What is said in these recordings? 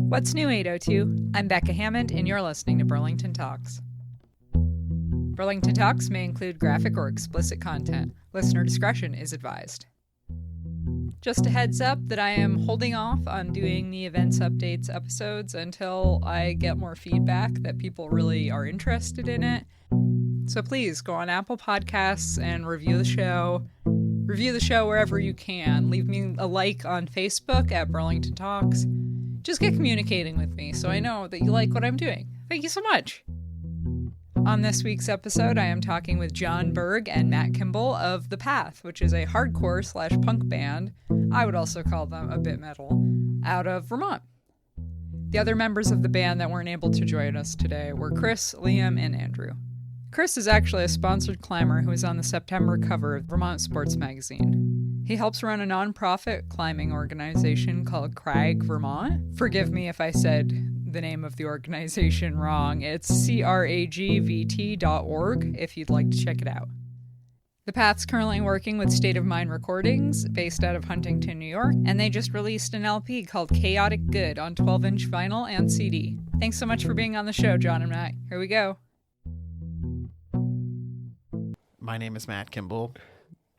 What's new, 802? I'm Becca Hammond, and you're listening to Burlington Talks. Burlington Talks may include graphic or explicit content. Listener discretion is advised. Just a heads up that I am holding off on doing the events updates episodes until I get more feedback that people really are interested in it. So please go on Apple Podcasts and review the show. Review the show wherever you can. Leave me a like on Facebook at Burlington Talks. Just get communicating with me so I know that you like what I'm doing. Thank you so much. On this week's episode, I am talking with John Berg and Matt Kimball of The Path, which is a hardcore/punk band, I would also call them a bit metal, out of Vermont. The other members of the band that weren't able to join us today were Chris, Liam, and Andrew. Chris is actually a sponsored climber who is on the September cover of Vermont Sports Magazine. He helps run a nonprofit climbing organization called Crag Vermont. Forgive me if I said the name of the organization wrong. It's cragvt.org if you'd like to check it out. The Path's currently working with State of Mind Recordings, based out of Huntington, New York, and they just released an LP called Chaotic Good on 12-inch vinyl and CD. Thanks so much for being on the show, John and Matt. Here we go. My name is Matt Kimball,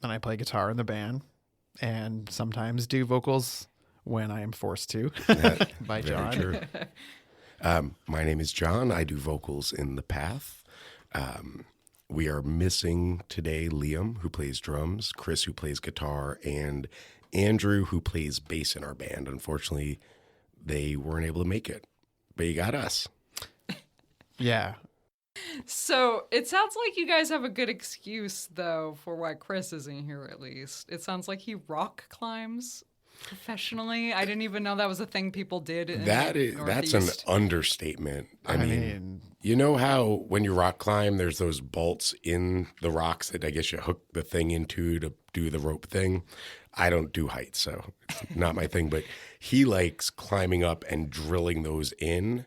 and I play guitar in the band, and sometimes do vocals when I am forced to by John. True. My name is John. I do vocals in The Path. We are missing today Liam, who plays drums, Chris, who plays guitar, and Andrew, who plays bass in our band. Unfortunately, they weren't able to make it, but you got us. Yeah. So it sounds like you guys have a good excuse, though, for why Chris isn't here, at least. It sounds like he rock climbs professionally. I didn't even know that was a thing people did in That's an understatement. I mean, you know how when you rock climb, there's those bolts in the rocks that I guess you hook the thing into to do the rope thing? I don't do heights, so it's not my thing. But he likes climbing up and drilling those in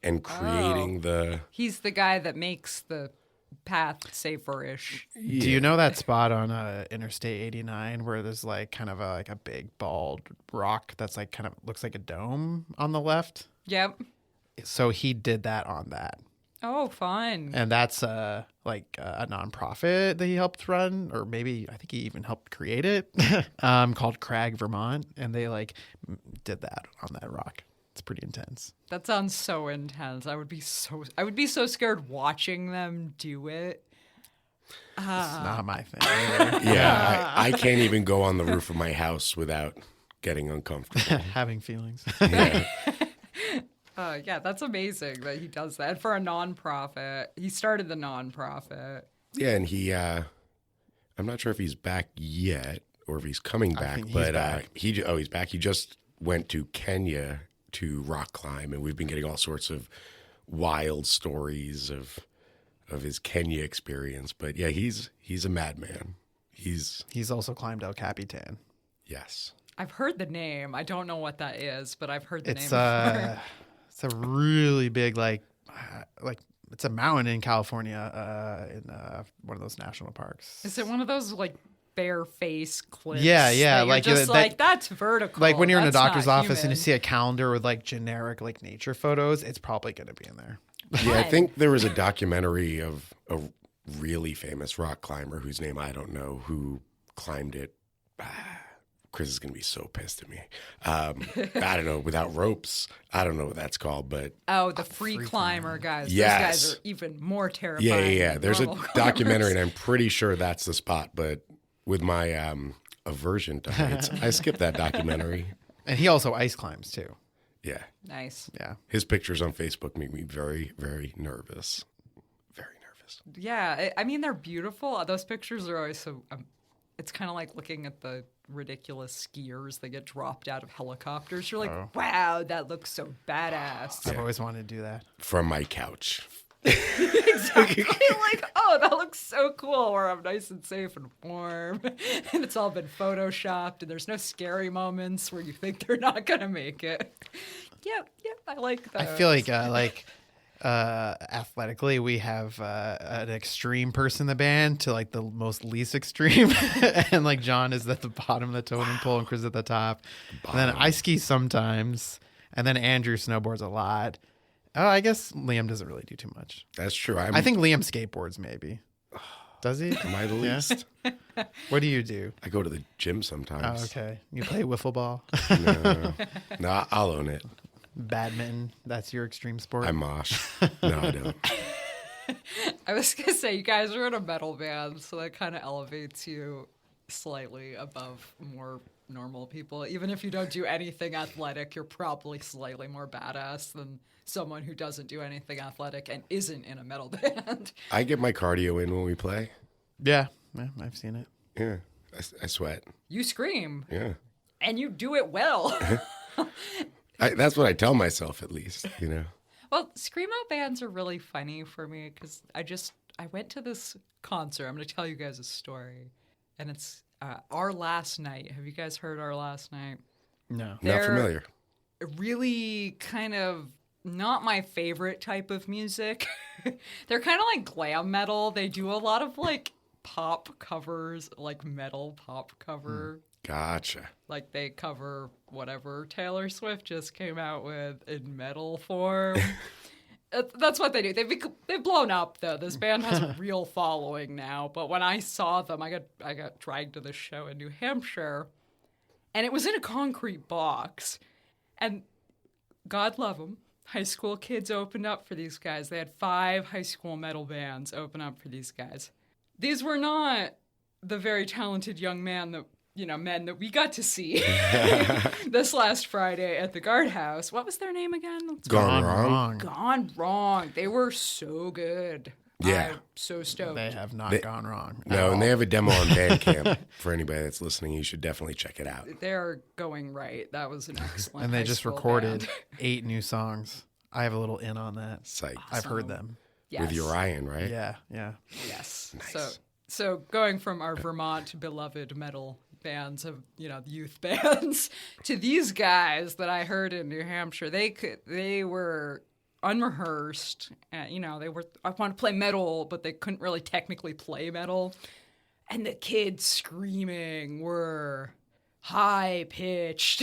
and creating He's the guy that makes the path safer-ish. Yeah. Do you know that spot on Interstate 89 where there's like kind of a big bald rock that's like kind of looks like a dome on the left? Yep. So he did that on that. Oh, fun. And that's like a nonprofit that he helped run, or maybe I think he even helped create it, called Crag Vermont, and they like did that on that rock. It's pretty intense. That sounds so intense. I would be so scared watching them do it. It's not my thing. Yeah, I can't even go on the roof of my house without getting uncomfortable. Having feelings. Yeah. Yeah, that's amazing that he does that for a nonprofit. He started the nonprofit. Yeah, and he, I'm not sure if he's back yet or if he's coming back, but back. He's back. He just went to Kenya to rock climb, and we've been getting all sorts of wild stories of his Kenya experience. But yeah, he's a madman. He's also climbed El Capitan. Yes, I've heard the name. I don't know what that is, but I've heard the name before. It's a really big like it's a mountain in California, in one of those national parks. Is it one of those like bare face cliffs? Yeah. Like just that's vertical. Like when you're in a doctor's office human. and you see a calendar with like generic like nature photos, it's probably going to be in there. Yeah, I think there was a documentary of a really famous rock climber whose name I don't know, who climbed it. Chris is going to be so pissed at me. I don't know, without ropes. I don't know what that's called, but... Oh, the free climber guys. Yes. Those guys are even more terrifying. Yeah. There's a documentary, and I'm pretty sure that's the spot, but with my aversion to heights, I skipped that documentary. And he also ice climbs, too. Yeah. Nice. Yeah. His pictures on Facebook make me very, very nervous. Very nervous. Yeah. I mean, they're beautiful. Those pictures are always so... it's kind of like looking at the ridiculous skiers that get dropped out of helicopters. You're like, wow, that looks so badass. I've always wanted to do that. From my couch. Exactly. Like, oh, that looks so cool, where I'm nice and safe and warm. And it's all been photoshopped, and there's no scary moments where you think they're not going to make it. Yep, I like that. I feel like athletically, we have an extreme person in the band to like the most least extreme. And like John is at the bottom of the totem pole and Chris at the top. And then I ski sometimes. And then Andrew snowboards a lot. Oh, I guess Liam doesn't really do too much. That's true. I think Liam skateboards maybe. Does he? Am I the least? What do you do? I go to the gym sometimes. Oh, okay. You play wiffle ball? No, I'll own it. Badminton? That's your extreme sport? I mosh. No, I don't. I was going to say, you guys are in a metal band, so that kind of elevates you slightly above more normal people. Even if you don't do anything athletic, you're probably slightly more badass than someone who doesn't do anything athletic and isn't in a metal band. I get my cardio in when we play. Yeah, I've seen it. Yeah, I sweat. You scream. Yeah. And you do it well. That's what I tell myself, at least, you know. Well, screamo bands are really funny for me because I went to this concert. I'm going to tell you guys a story. And it's Our Last Night. Have you guys heard Our Last Night? No. Not familiar. Really kind of not my favorite type of music. They're kind of like glam metal. They do a lot of like pop covers, like metal pop cover. Gotcha. Like they cover whatever Taylor Swift just came out with in metal form. That's what they do. They've blown up though. This band has a real following now. But when I saw them, I got dragged to this show in New Hampshire, and it was in a concrete box. And God love them, high school kids opened up for these guys. They had 5 high school metal bands open up for these guys. These were not the very talented young men that we got to see this last Friday at the Guardhouse. What was their name again? Gone Wrong. Gone Wrong. They were so good. Yeah. I'm so stoked. They have not gone wrong. No, and they have a demo on Bandcamp. For anybody that's listening, you should definitely check it out. They're going right. That was an excellent And they high just school recorded band. 8 new songs. I have a little in on that. Psych. I've heard them. Yes. With Urian, right? Yeah. Yes. Nice. So going from our Vermont beloved metal bands of youth bands to these guys that I heard in New Hampshire, they were unrehearsed. I want to play metal, but they couldn't really technically play metal, and the kids screaming were high pitched,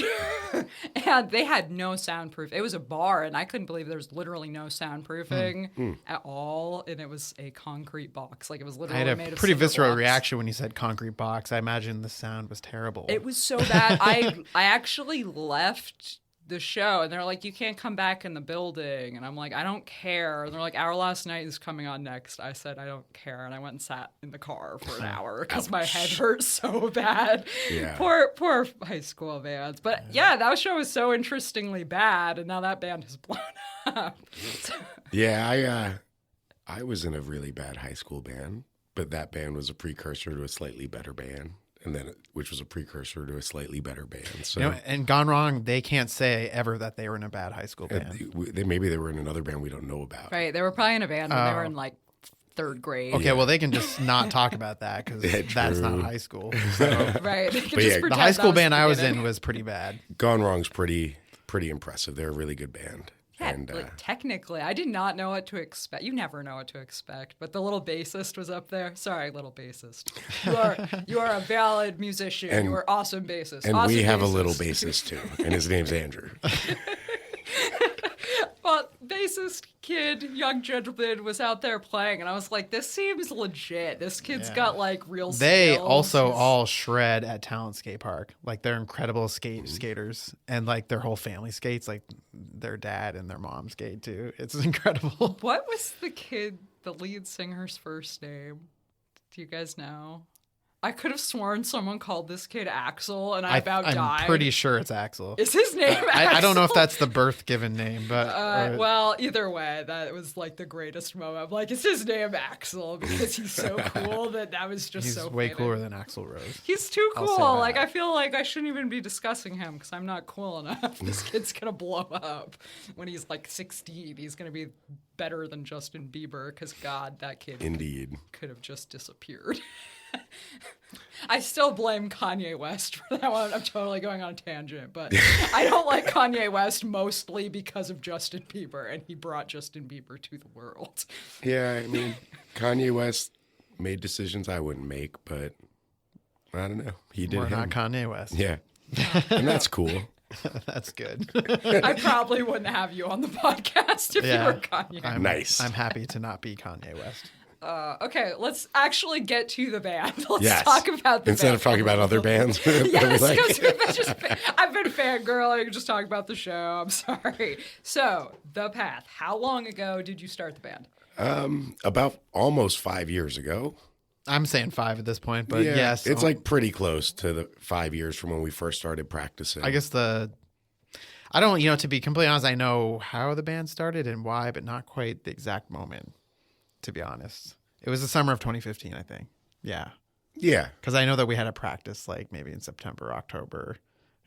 and they had no soundproof. It was a bar, and I couldn't believe there was literally no soundproofing at all, and it was a concrete box. Like it was I literally had made a of pretty cinder visceral blocks. reaction when you said concrete box. I imagine the sound was terrible. It was so bad. I actually left the show, and they're like, you can't come back in the building, and I'm like, I don't care. And they're like, Our Last Night is coming on next. I said, I don't care, and I went and sat in the car for an hour because my head hurt so bad. Yeah. Poor high school bands. But yeah, that show was so interestingly bad, and now that band has blown up. Yeah, I was in a really bad high school band, but that band was a precursor to a slightly better band. And then, which was a precursor to a slightly better band. So, and Gone Wrong, they can't say ever that they were in a bad high school band. Maybe they were in another band we don't know about. Right, they were probably in a band when they were in like 3rd grade. Okay, well, they can just not talk about that because that's not high school. So. Right, they can But just yeah, pretend The high school that band the I was beginning. in was pretty bad. Gone Wrong's pretty impressive. They're a really good band. Yeah, And like technically, I did not know what to expect. You never know what to expect. But the little bassist was up there. Sorry, little bassist. You are a valid musician. And- you are awesome bassist. and awesome we have a bassist. little bassist too, and his name's Andrew. Well, bassist kid, young gentleman, was out there playing, and I was like, this seems legit. This kid's got like real They skills. also He's- all shred at Talent Skate Park. Like they're incredible skaters, and like their whole family skates. Like their dad and their mom skate too. It's incredible. What was the lead singer's first name? Do you guys know? I could have sworn someone called this kid Axel, and I died. I'm pretty sure it's Axel. Is his name Axel? I don't know if that's the birth given name, but Well, either way, that was like the greatest moment. I'm like, is his name Axel? Because he's so cool that was just he's so way fitting. cooler than Axl Rose. He's too I'll say cool. that. Like, I feel like I shouldn't even be discussing him because I'm not cool enough. This kid's going to blow up when he's like 16. He's going to be better than Justin Bieber because, God, that kid Indeed. could have just disappeared. I still blame Kanye West for that one. I'm totally going on a tangent, but I don't like Kanye West mostly because of Justin Bieber, and he brought Justin Bieber to the world. Yeah, I mean, Kanye West made decisions I wouldn't make, but I don't know. He did We're him. not Kanye West. Yeah, and that's cool. That's good. I probably wouldn't have you on the podcast if you were Kanye. Nice. I'm happy to not be Kanye West. Okay, let's actually get to the band. Let's Yes. talk about the Instead band. of talking about other bands. Yes, Like- because I've been fangirling, just talking about the show. I'm sorry. So, The Path. How long ago did you start the band? About almost 5 years ago. I'm saying 5 at this point, but yes. It's like pretty close to the 5 years from when we first started practicing. I guess I don't, to be completely honest, I know how the band started and why, but not quite the exact moment, to be honest. It was the summer of 2015, I think. Yeah. Yeah. Because I know that we had a practice like maybe in September, October,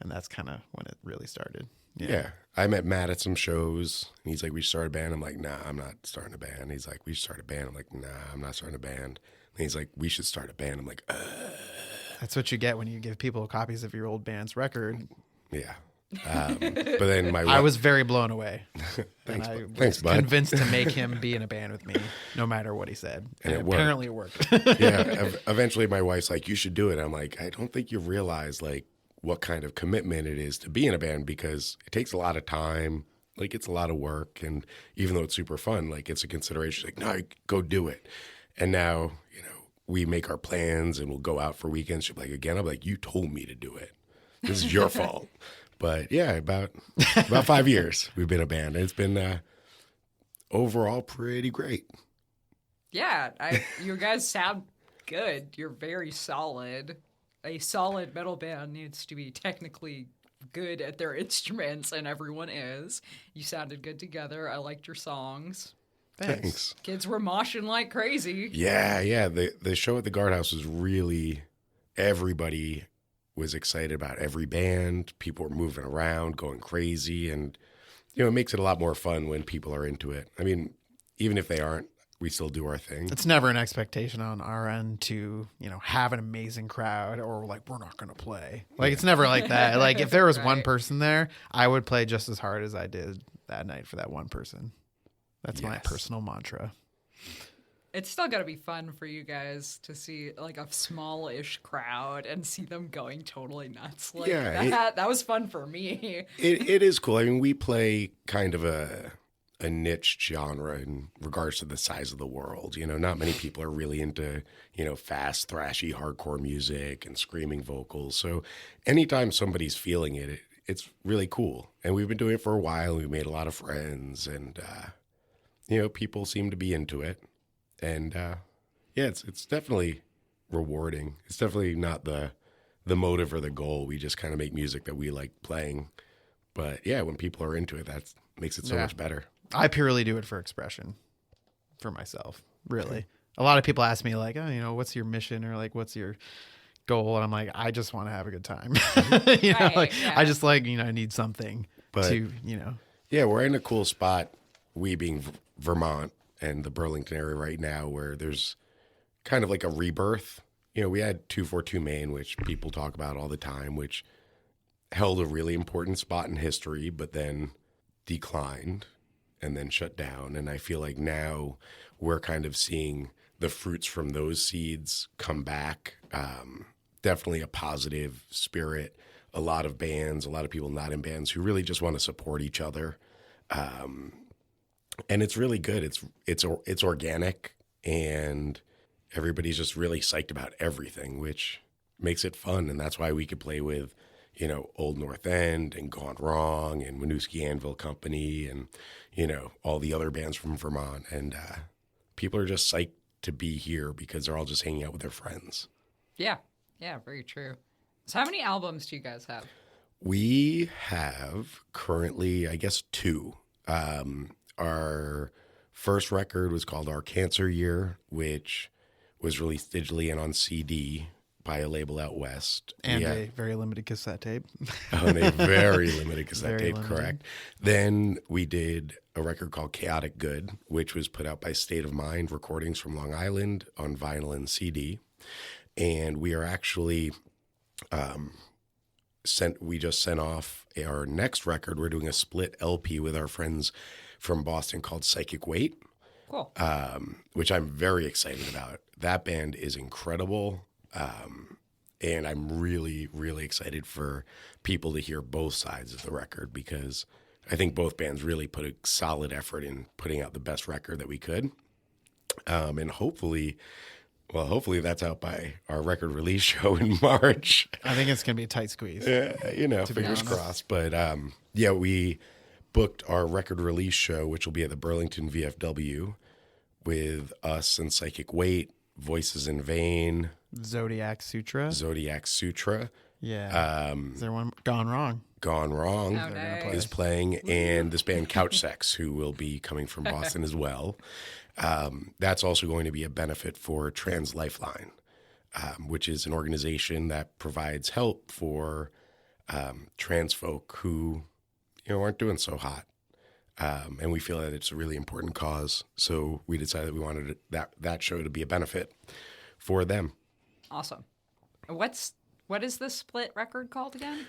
and that's kind of when it really started. Yeah. I met Matt at some shows, and he's like, we should start a band. I'm like, nah, I'm not starting a band. He's like, we should start a band. I'm like, nah, I'm not starting a band. And he's like, we should start a band. I'm like, That's what you get when you give people copies of your old band's record. yeah. But then I was very blown away. Thanks, and I thanks, was bud. convinced to make him be in a band with me, no matter what he said. And it worked. Apparently it worked. Yeah. Eventually, my wife's like, you should do it. I'm like, I don't think you realize like what kind of commitment it is to be in a band because it takes a lot of time. Like it's a lot of work, and even though it's super fun, like it's a consideration. Like, no, go do it. And now, we make our plans and we'll go out for weekends. She'll be like, again, I'm like, you told me to do it. This is your fault. But yeah, about 5 years we've been a band. And it's been overall pretty great. Yeah, you guys sound good. You're very solid. A solid metal band needs to be technically good at their instruments, and everyone is. You sounded good together. I liked your songs. Thanks. Kids were moshing like crazy. Yeah. The show at the Guardhouse was really, everybody was excited about every band. People were moving around, going crazy. And, it makes it a lot more fun when people are into it. I mean, even if they aren't, we still do our thing. It's never an expectation on our end to, have an amazing crowd or like, we're not going to play. Like, it's never like that. Like, if there was one person there, I would play just as hard as I did that night for that one person. That's my personal mantra. It's still got to be fun for you guys to see like a small-ish crowd and see them going totally nuts like that. That was fun for me. It is cool. I mean, we play kind of a niche genre in regards to the size of the world. Not many people are really into, fast, thrashy, hardcore music and screaming vocals. So anytime somebody's feeling it, it's really cool. And we've been doing it for a while. We made a lot of friends and, people seem to be into it. And it's definitely rewarding. It's definitely not the motive or the goal. We just kind of make music that we like playing. But yeah, when people are into it, that makes it so much better. I purely do it for expression for myself, really. A lot of people ask me like, oh, what's your mission or like, what's your goal? And I'm like, I just want to have a good time. I just like, I need something to. Yeah, we're in a cool spot, we being Vermont and the Burlington area right now, where there's kind of like a rebirth. We had 242 Main, which people talk about all the time, which held a really important spot in history, but then declined and then shut down. And I feel like now we're kind of seeing the fruits from those seeds come back. Definitely a positive spirit. A lot of bands, a lot of people not in bands who really just want to support each other. And it's really good. It's organic, and everybody's just really psyched about everything, which makes it fun. And that's why we could play with, Old North End and Gone Wrong and Winooski Anvil Company and, all the other bands from Vermont. And people are just psyched to be here because they're all just hanging out with their friends. Yeah, very true. So how many albums do you guys have? We have currently, I guess, 2. Our first record was called Our Cancer Year, which was released digitally and on CD by a label out west. And a very limited cassette tape. On a very limited cassette Very tape, limited. correct. Then we did a record called Chaotic Good, which was put out by State of Mind Recordings from Long Island on vinyl and CD. And we are actually we just sent off our next record. We're doing a split LP with our friends from Boston called Psychic Weight. Cool. Which I'm very excited about. That band is incredible. And I'm really, really excited for people to hear both sides of the record, because I think both bands really put a solid effort in putting out the best record that we could. And hopefully that's out by our record release show in March. I think it's going to be a tight squeeze. Fingers crossed. But we booked our record release show, which will be at the Burlington VFW, with us and Psychic Weight, Voices in Vain, Zodiac Sutra. Yeah. Is there one Gone Wrong? Gone Wrong Oh, nice. is playing, and this band Couch Sex, who will be coming from Boston as well. That's also going to be a benefit for Trans Lifeline, which is an organization that provides help for trans folk who aren't doing so hot. And we feel that it's a really important cause. So we decided that we wanted that show to be a benefit for them. Awesome. What is this split record called again?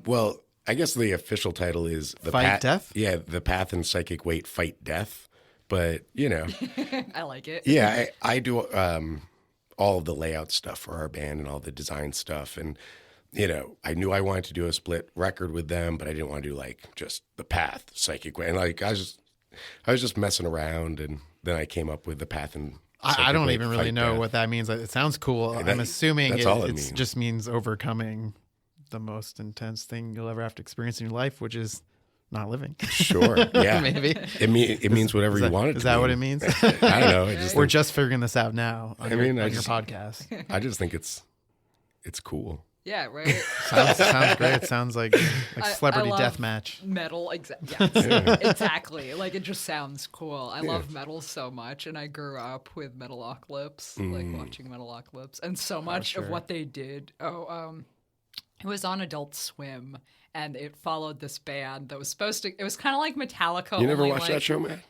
Well, I guess the official title is Fight Death? Yeah, The Path and Psychic Weight Fight Death. But, I like it. yeah, I do all of the layout stuff for our band and all the design stuff. And, I knew I wanted to do a split record with them, but I didn't want to do just The Path, Psychic Weight. And I was just messing around, and then I came up with The Path and I don't Weight even really Fight know Death. what that means. It sounds cool. I'm assuming that's all it it means. just means overcoming the most intense thing you'll ever have to experience in your life, which is not living. Sure. Yeah. Maybe. It means whatever you want it to Is that mean. what it means? I don't know. We're just figuring this out now on your podcast. I just think it's cool. Yeah, right. Sounds great. It sounds like celebrity love death match. Metal, yes, exactly. It just sounds cool. I love metal so much, and I grew up with Metalocalypse, watching Metalocalypse, and so much of what they did. It was on Adult Swim, and it followed this band that was supposed to. It was kind of like Metallica. You never watched that show, man?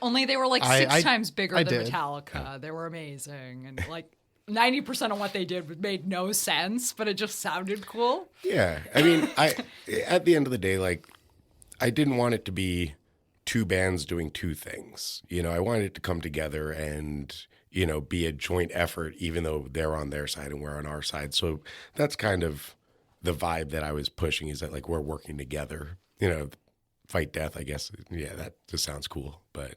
Only they were six times bigger than did. Metallica. They were amazing, and 90% of what they did made no sense, but it just sounded cool. Yeah. I mean, at the end of the day, I didn't want it to be two bands doing two things. I wanted it to come together and, be a joint effort, even though they're on their side and we're on our side. So that's kind of the vibe that I was pushing, is that we're working together, Fight Death, I guess. Yeah, that just sounds cool. But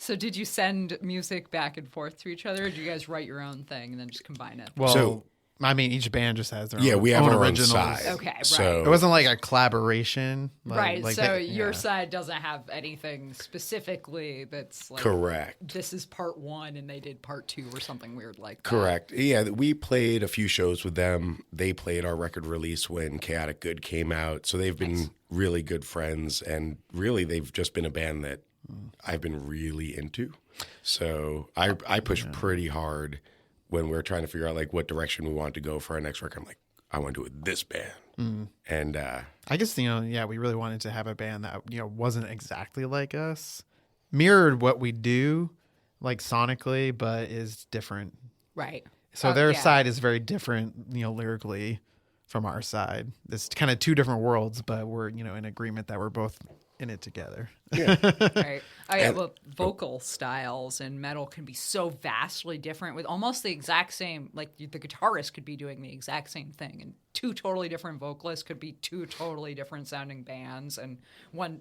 so did you send music back and forth to each other, or did you guys write your own thing and then just combine it? Well, each band just has their own. Yeah, we have our own originals. side. Okay, right. So It wasn't like a collaboration. Right. Your side doesn't have anything specifically that's correct. This is part 1 and they did part 2 or something weird like that. Correct. Yeah, we played a few shows with them. They played our record release when Chaotic Good came out. So they've been really good friends, and really they've just been a band that I've been really into. So I push pretty hard when we're trying to figure out what direction we want to go for our next record. I'm like, I want to do it with this band. And I guess, we really wanted to have a band that, wasn't exactly like us, mirrored what we do, sonically, but is different. Right. So their side is very different, lyrically from our side. It's kind of two different worlds, but we're, in agreement that we're both in it together. yeah. Right. Well, vocal styles in metal can be so vastly different with almost the exact same, the guitarist could be doing the exact same thing, and two totally different vocalists could be two totally different sounding bands, and one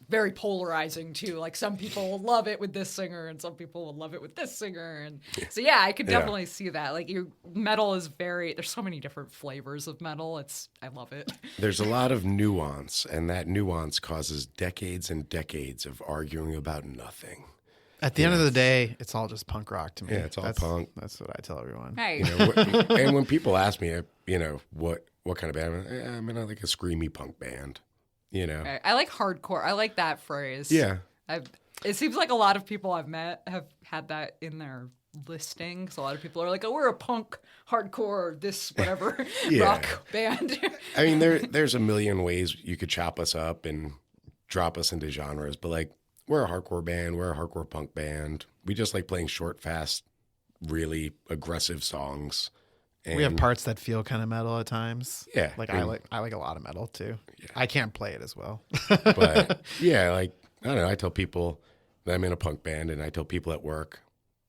very polarizing too. Some people will love it with this singer and some people will love it with this singer. And so, yeah, I could definitely see that. Your metal is there's so many different flavors of metal. I love it. There's a lot of nuance, and that nuance causes decades and decades of arguing about nothing. At the end of the day, it's all just punk rock to me. Yeah, it's all punk. That's what I tell everyone. Hey. And when people ask me, what kind of band, I'm in a screamy punk band. Right. I like hardcore. I like that phrase. Yeah. It seems like a lot of people I've met have had that in their listing. So a lot of people are like, oh, we're a punk, hardcore, this, whatever, rock band. I mean, there's a million ways you could chop us up and drop us into genres, but we're a hardcore band. We're a hardcore punk band. We just like playing short, fast, really aggressive songs. And we have parts that feel kind of metal at times. Yeah. I like a lot of metal too. Yeah. I can't play it as well. But yeah, I don't know. I tell people that I'm in a punk band, and I tell people at work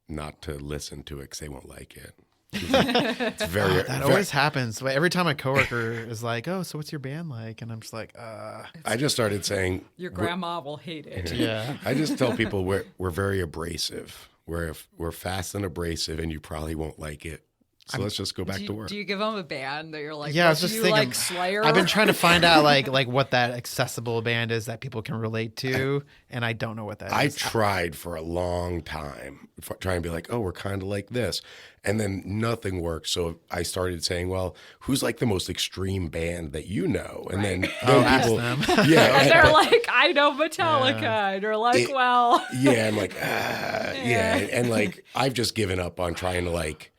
not to listen to it because they won't like it. It's very that always happens. Every time a coworker is like, "Oh, so what's your band like?" and I'm just like, I just started saying Your grandma will hate it. Yeah. I just tell people we're very abrasive. We're fast and abrasive, and you probably won't like it. So let's just go back to work. Do you give them a band that you're like, Yeah, I was do just you thinking, like Slayer? I've been trying to find out like what that accessible band is that people can relate to, and I don't know what that I is. tried for a long time, trying to be like, oh, we're kind of like this. And then nothing worked. So I started saying, well, who's like the most extreme band that you know? And then ask people, them. yeah, And they're like, I know Metallica. And they're like, well. yeah, I'm like, yeah. And like, I've just given up on trying to like,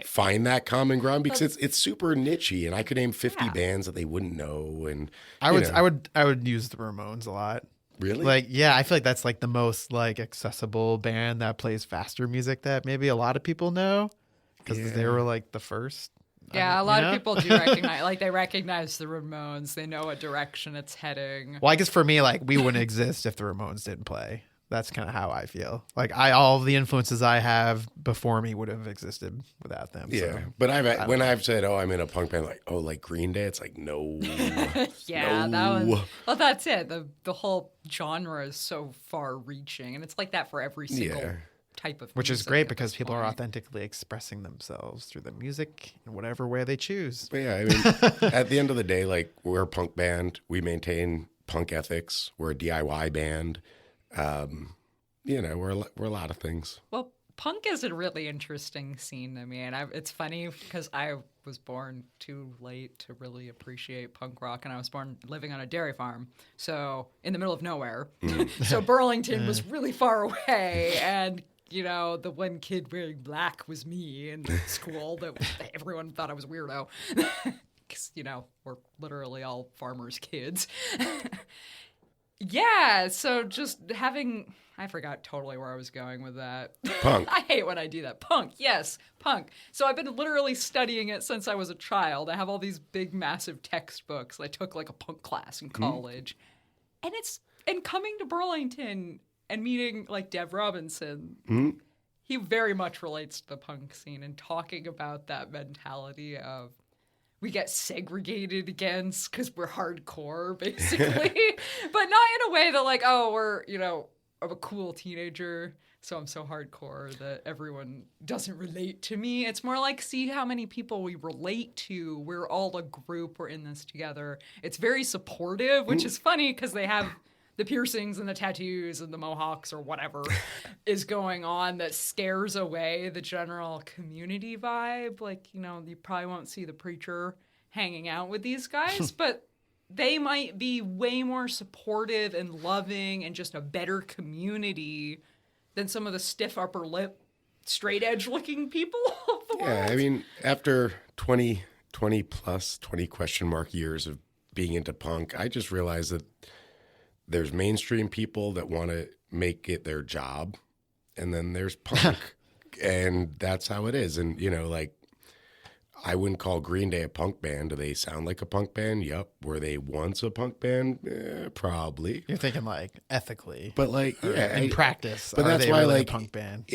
find that common ground because it's super nichey, and I could name 50 bands that they wouldn't know. And I would use the Ramones a lot. Really? Like, yeah, I feel like that's like the most like accessible band that plays faster music that maybe a lot of people know because they were like the first. Yeah, a lot of people do recognize, like they recognize the Ramones. They know what direction it's heading. Well, I guess for me, like we wouldn't exist if the Ramones didn't play. That's kind of how I feel. Like all the influences I have before me would have existed without them. Yeah, so. but I've said, oh, I'm in a punk band, like, oh, like Green Day. It's like, no. Yeah, no. That's it. The whole genre is so far-reaching, and it's like that for every single type of which is music great at because this people are point. authentically expressing themselves through the music in whatever way they choose. But yeah, I mean, at the end of the day, like we're a punk band. We maintain punk ethics. We're a DIY band. You know, we're a lot of things. Well, punk is a really interesting scene to me, and it's funny because I was born too late to really appreciate punk rock, and I was born living on a dairy farm, so in the middle of nowhere. So Burlington was really far away, and you know, the one kid wearing black was me in school. Everyone thought I was a weirdo because you know we're literally all farmers' kids. Yeah, so just having. I forgot totally where I was going with that. Punk. I hate when I do that. Punk, yes, punk. So I've been literally studying it since I was a child. I have all these big, massive textbooks. I took like a punk class in college. And coming to Burlington and meeting like Dev Robinson, he very much relates to the punk scene and talking about that mentality of we get segregated against because we're hardcore, basically. But not in a way that like, oh, we're, you know, I'm a cool teenager, so I'm so hardcore that everyone doesn't relate to me. It's more like, see how many people we relate to. We're all a group. We're in this together. It's very supportive, which is funny because they have the piercings and the tattoos and the mohawks or whatever is going on that scares away the general community vibe. Like, you know, you probably won't see the preacher hanging out with these guys, but they might be way more supportive and loving and just a better community than some of the stiff upper lip, straight edge looking people of the world. Yeah, I mean, after 20 plus 20 question mark years of being into punk, I just realized that there's mainstream people that want to make it their job, and then there's punk, and that's how it is. And, you know, like, I wouldn't call Green Day a punk band. Do they sound like a punk band? Yep. Were they once a punk band? Probably. You're thinking like ethically, but like in practice. But that's they why really like a punk band.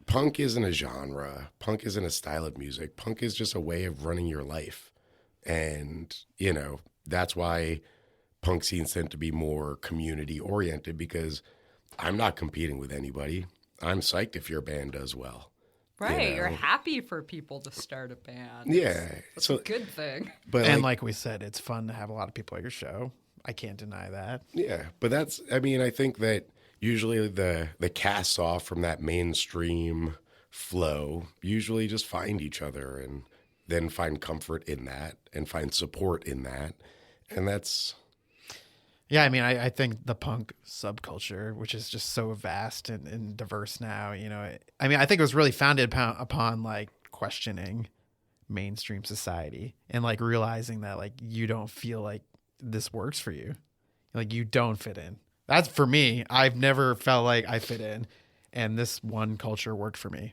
Punk isn't a genre. Punk isn't a style of music. Punk is just a way of running your life, and you know that's why punk scenes tend to be more community oriented because I'm not competing with anybody. I'm psyched if your band does well. Right, you know? you're happy for people to start a band. Yeah, it's a good thing. But and like we said, it's fun to have a lot of people at your show. I can't deny that. Yeah, but that's. I mean, I think that usually the casts off from that mainstream flow usually just find each other and then find comfort in that and find support in that, and that's. Yeah, I mean, I think the punk subculture, which is just so vast and diverse now, you know, I mean, I think it was really founded upon like questioning mainstream society and like realizing that like you don't feel like this works for you. Like you don't fit in. That's for me. I've never felt like I fit in, and this one culture worked for me.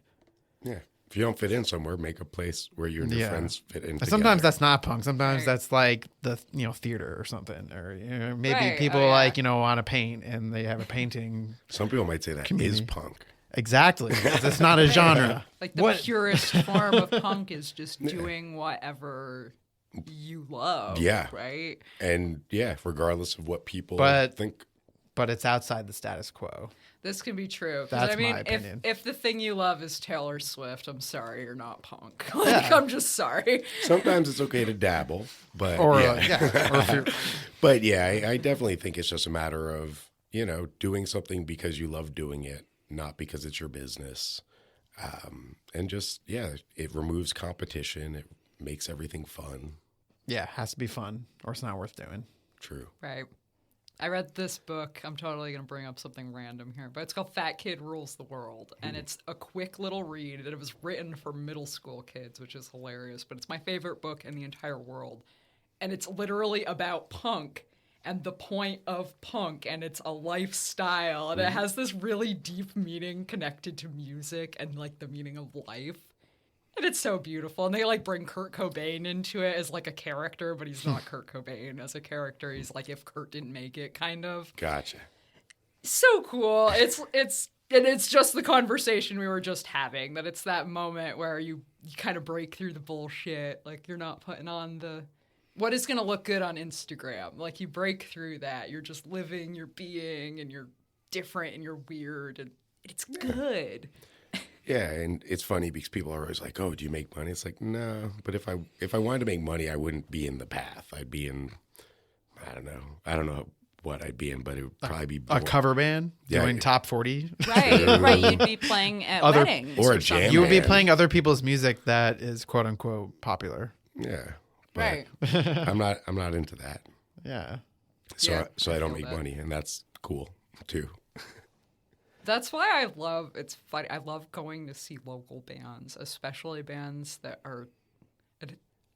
Yeah. If you don't fit in somewhere, make a place where you and your friends fit in. Sometimes that's not punk. Sometimes that's like the theater or something, or you know, maybe people like want to paint and they have a painting. Some people might say that is punk. Exactly. It's not a genre. Like the purest form of punk is just doing whatever you love. Yeah. Right? And yeah, regardless of what people think. But it's outside the status quo. This can be true. That's I mean, my opinion. if the thing you love is Taylor Swift, I'm sorry, you're not punk. Like, I'm just sorry. Sometimes it's okay to dabble, but but yeah, I definitely think it's just a matter of, you know, doing something because you love doing it, not because it's your business. And just, it removes competition. It makes everything fun. Yeah, it has to be fun or it's not worth doing. True. Right. I read this book. I'm totally going to bring up something random here, but it's called Fat Kid Rules the World. And it's a quick little read. And it was written for middle school kids, which is hilarious. But it's my favorite book in the entire world. And it's literally about punk and the point of punk. And it's a lifestyle. And it has this really deep meaning connected to music and like the meaning of life. And it's so beautiful. And they like bring Kurt Cobain into it as like a character, but he's not Kurt Cobain as a character. He's like if Kurt didn't make it, kind of. Gotcha. So cool. It's just the conversation we were just having, that it's that moment where you kind of break through the bullshit. Like you're not putting on the what is gonna look good on Instagram. Like you break through that. You're just living, you're being, and you're different and you're weird, and it's good. Yeah, and it's funny because people are always like, "Oh, do you make money?" It's like, no. But if I wanted to make money, I wouldn't be in the path. I'd be in, I don't know what I'd be in, but it would probably be a cover band doing top 40. Right. You'd be playing at weddings or a jam. You would be playing other people's music that is quote unquote popular. Yeah, right. I'm not into that. Yeah. So I don't make money, and that's cool too. That's why it's funny. I love going to see local bands, especially bands that are.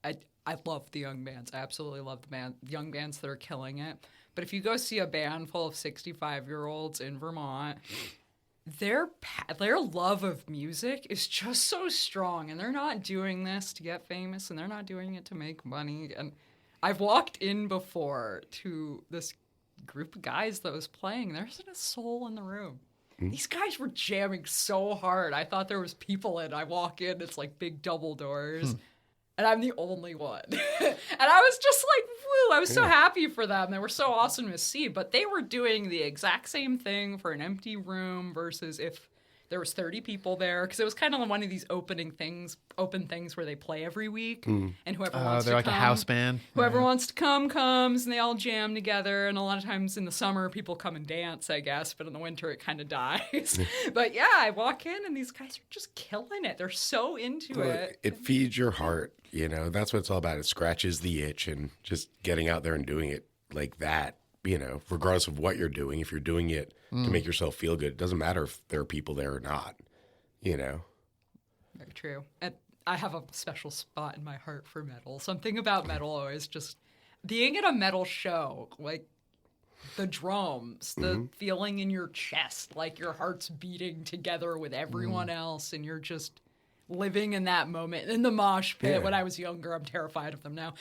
I love the young bands. I absolutely love the young bands that are killing it. But if you go see a band full of 65-year-olds in Vermont, their love of music is just so strong, and they're not doing this to get famous, and they're not doing it to make money. And I've walked in before to this group of guys that was playing. There's a soul in the room. These guys were jamming so hard. I thought there was people in. I walk in, it's like big double doors, and I'm the only one. And I was just like, woo, I was so happy for them. They were so awesome to see, but they were doing the exact same thing for an empty room versus if there was 30 people there, because it was kind of one of these open things where they play every week, and whoever wants to they're like come, a house band. Whoever wants to come comes, and they all jam together. And a lot of times in the summer, people come and dance, I guess, but in the winter it kind of dies. But yeah, I walk in and these guys are just killing it. They're so into it. It feeds your heart, you know. That's what it's all about. It scratches the itch, and just getting out there and doing it like that. You know, regardless of what you're doing, if you're doing it to make yourself feel good, it doesn't matter if there are people there or not, you know? Very true. And I have a special spot in my heart for metal. Something about metal always just being at a metal show, like the drums, the feeling in your chest, like your heart's beating together with everyone else, and you're just living in that moment in the mosh pit. When I was younger, I'm terrified of them now.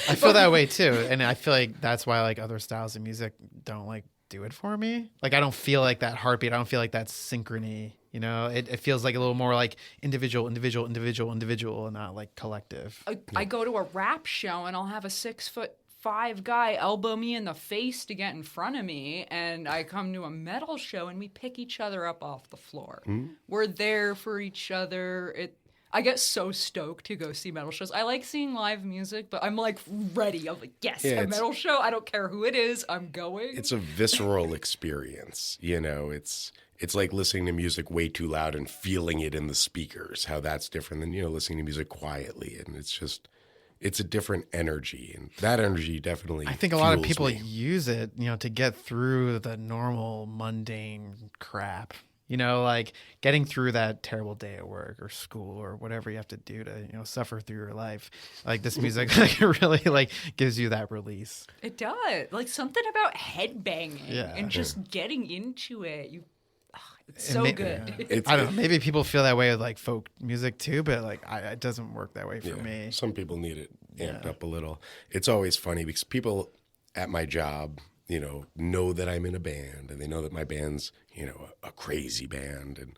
I feel that way too, and I feel like that's why like other styles of music don't like do it for me. Like I don't feel like that heartbeat. I don't feel like that synchrony. You know, it feels like a little more like individual, and not like collective. I go to a rap show and I'll have a 6'5" guy elbow me in the face to get in front of me, and I come to a metal show and we pick each other up off the floor. We're there for each other. I get so stoked to go see metal shows. I like seeing live music, but I'm like ready. I'm like, yes, a metal show. I don't care who it is. I'm going. It's a visceral experience. You know, it's like listening to music way too loud and feeling it in the speakers. How that's different than, you know, listening to music quietly. And it's a different energy, and that energy definitely. I think a lot of people use it, you know, to get through the normal mundane crap. You know, like getting through that terrible day at work or school or whatever you have to do to, you know, suffer through your life. Like this music, like really like gives you that release. It does. Like something about headbanging and just getting into it. It's so good. Yeah. I don't know. Maybe people feel that way with like folk music too, but like it doesn't work that way for me. Some people need it amped up a little. It's always funny because people at my job, know that I'm in a band, and they know that my band's, a crazy band, and,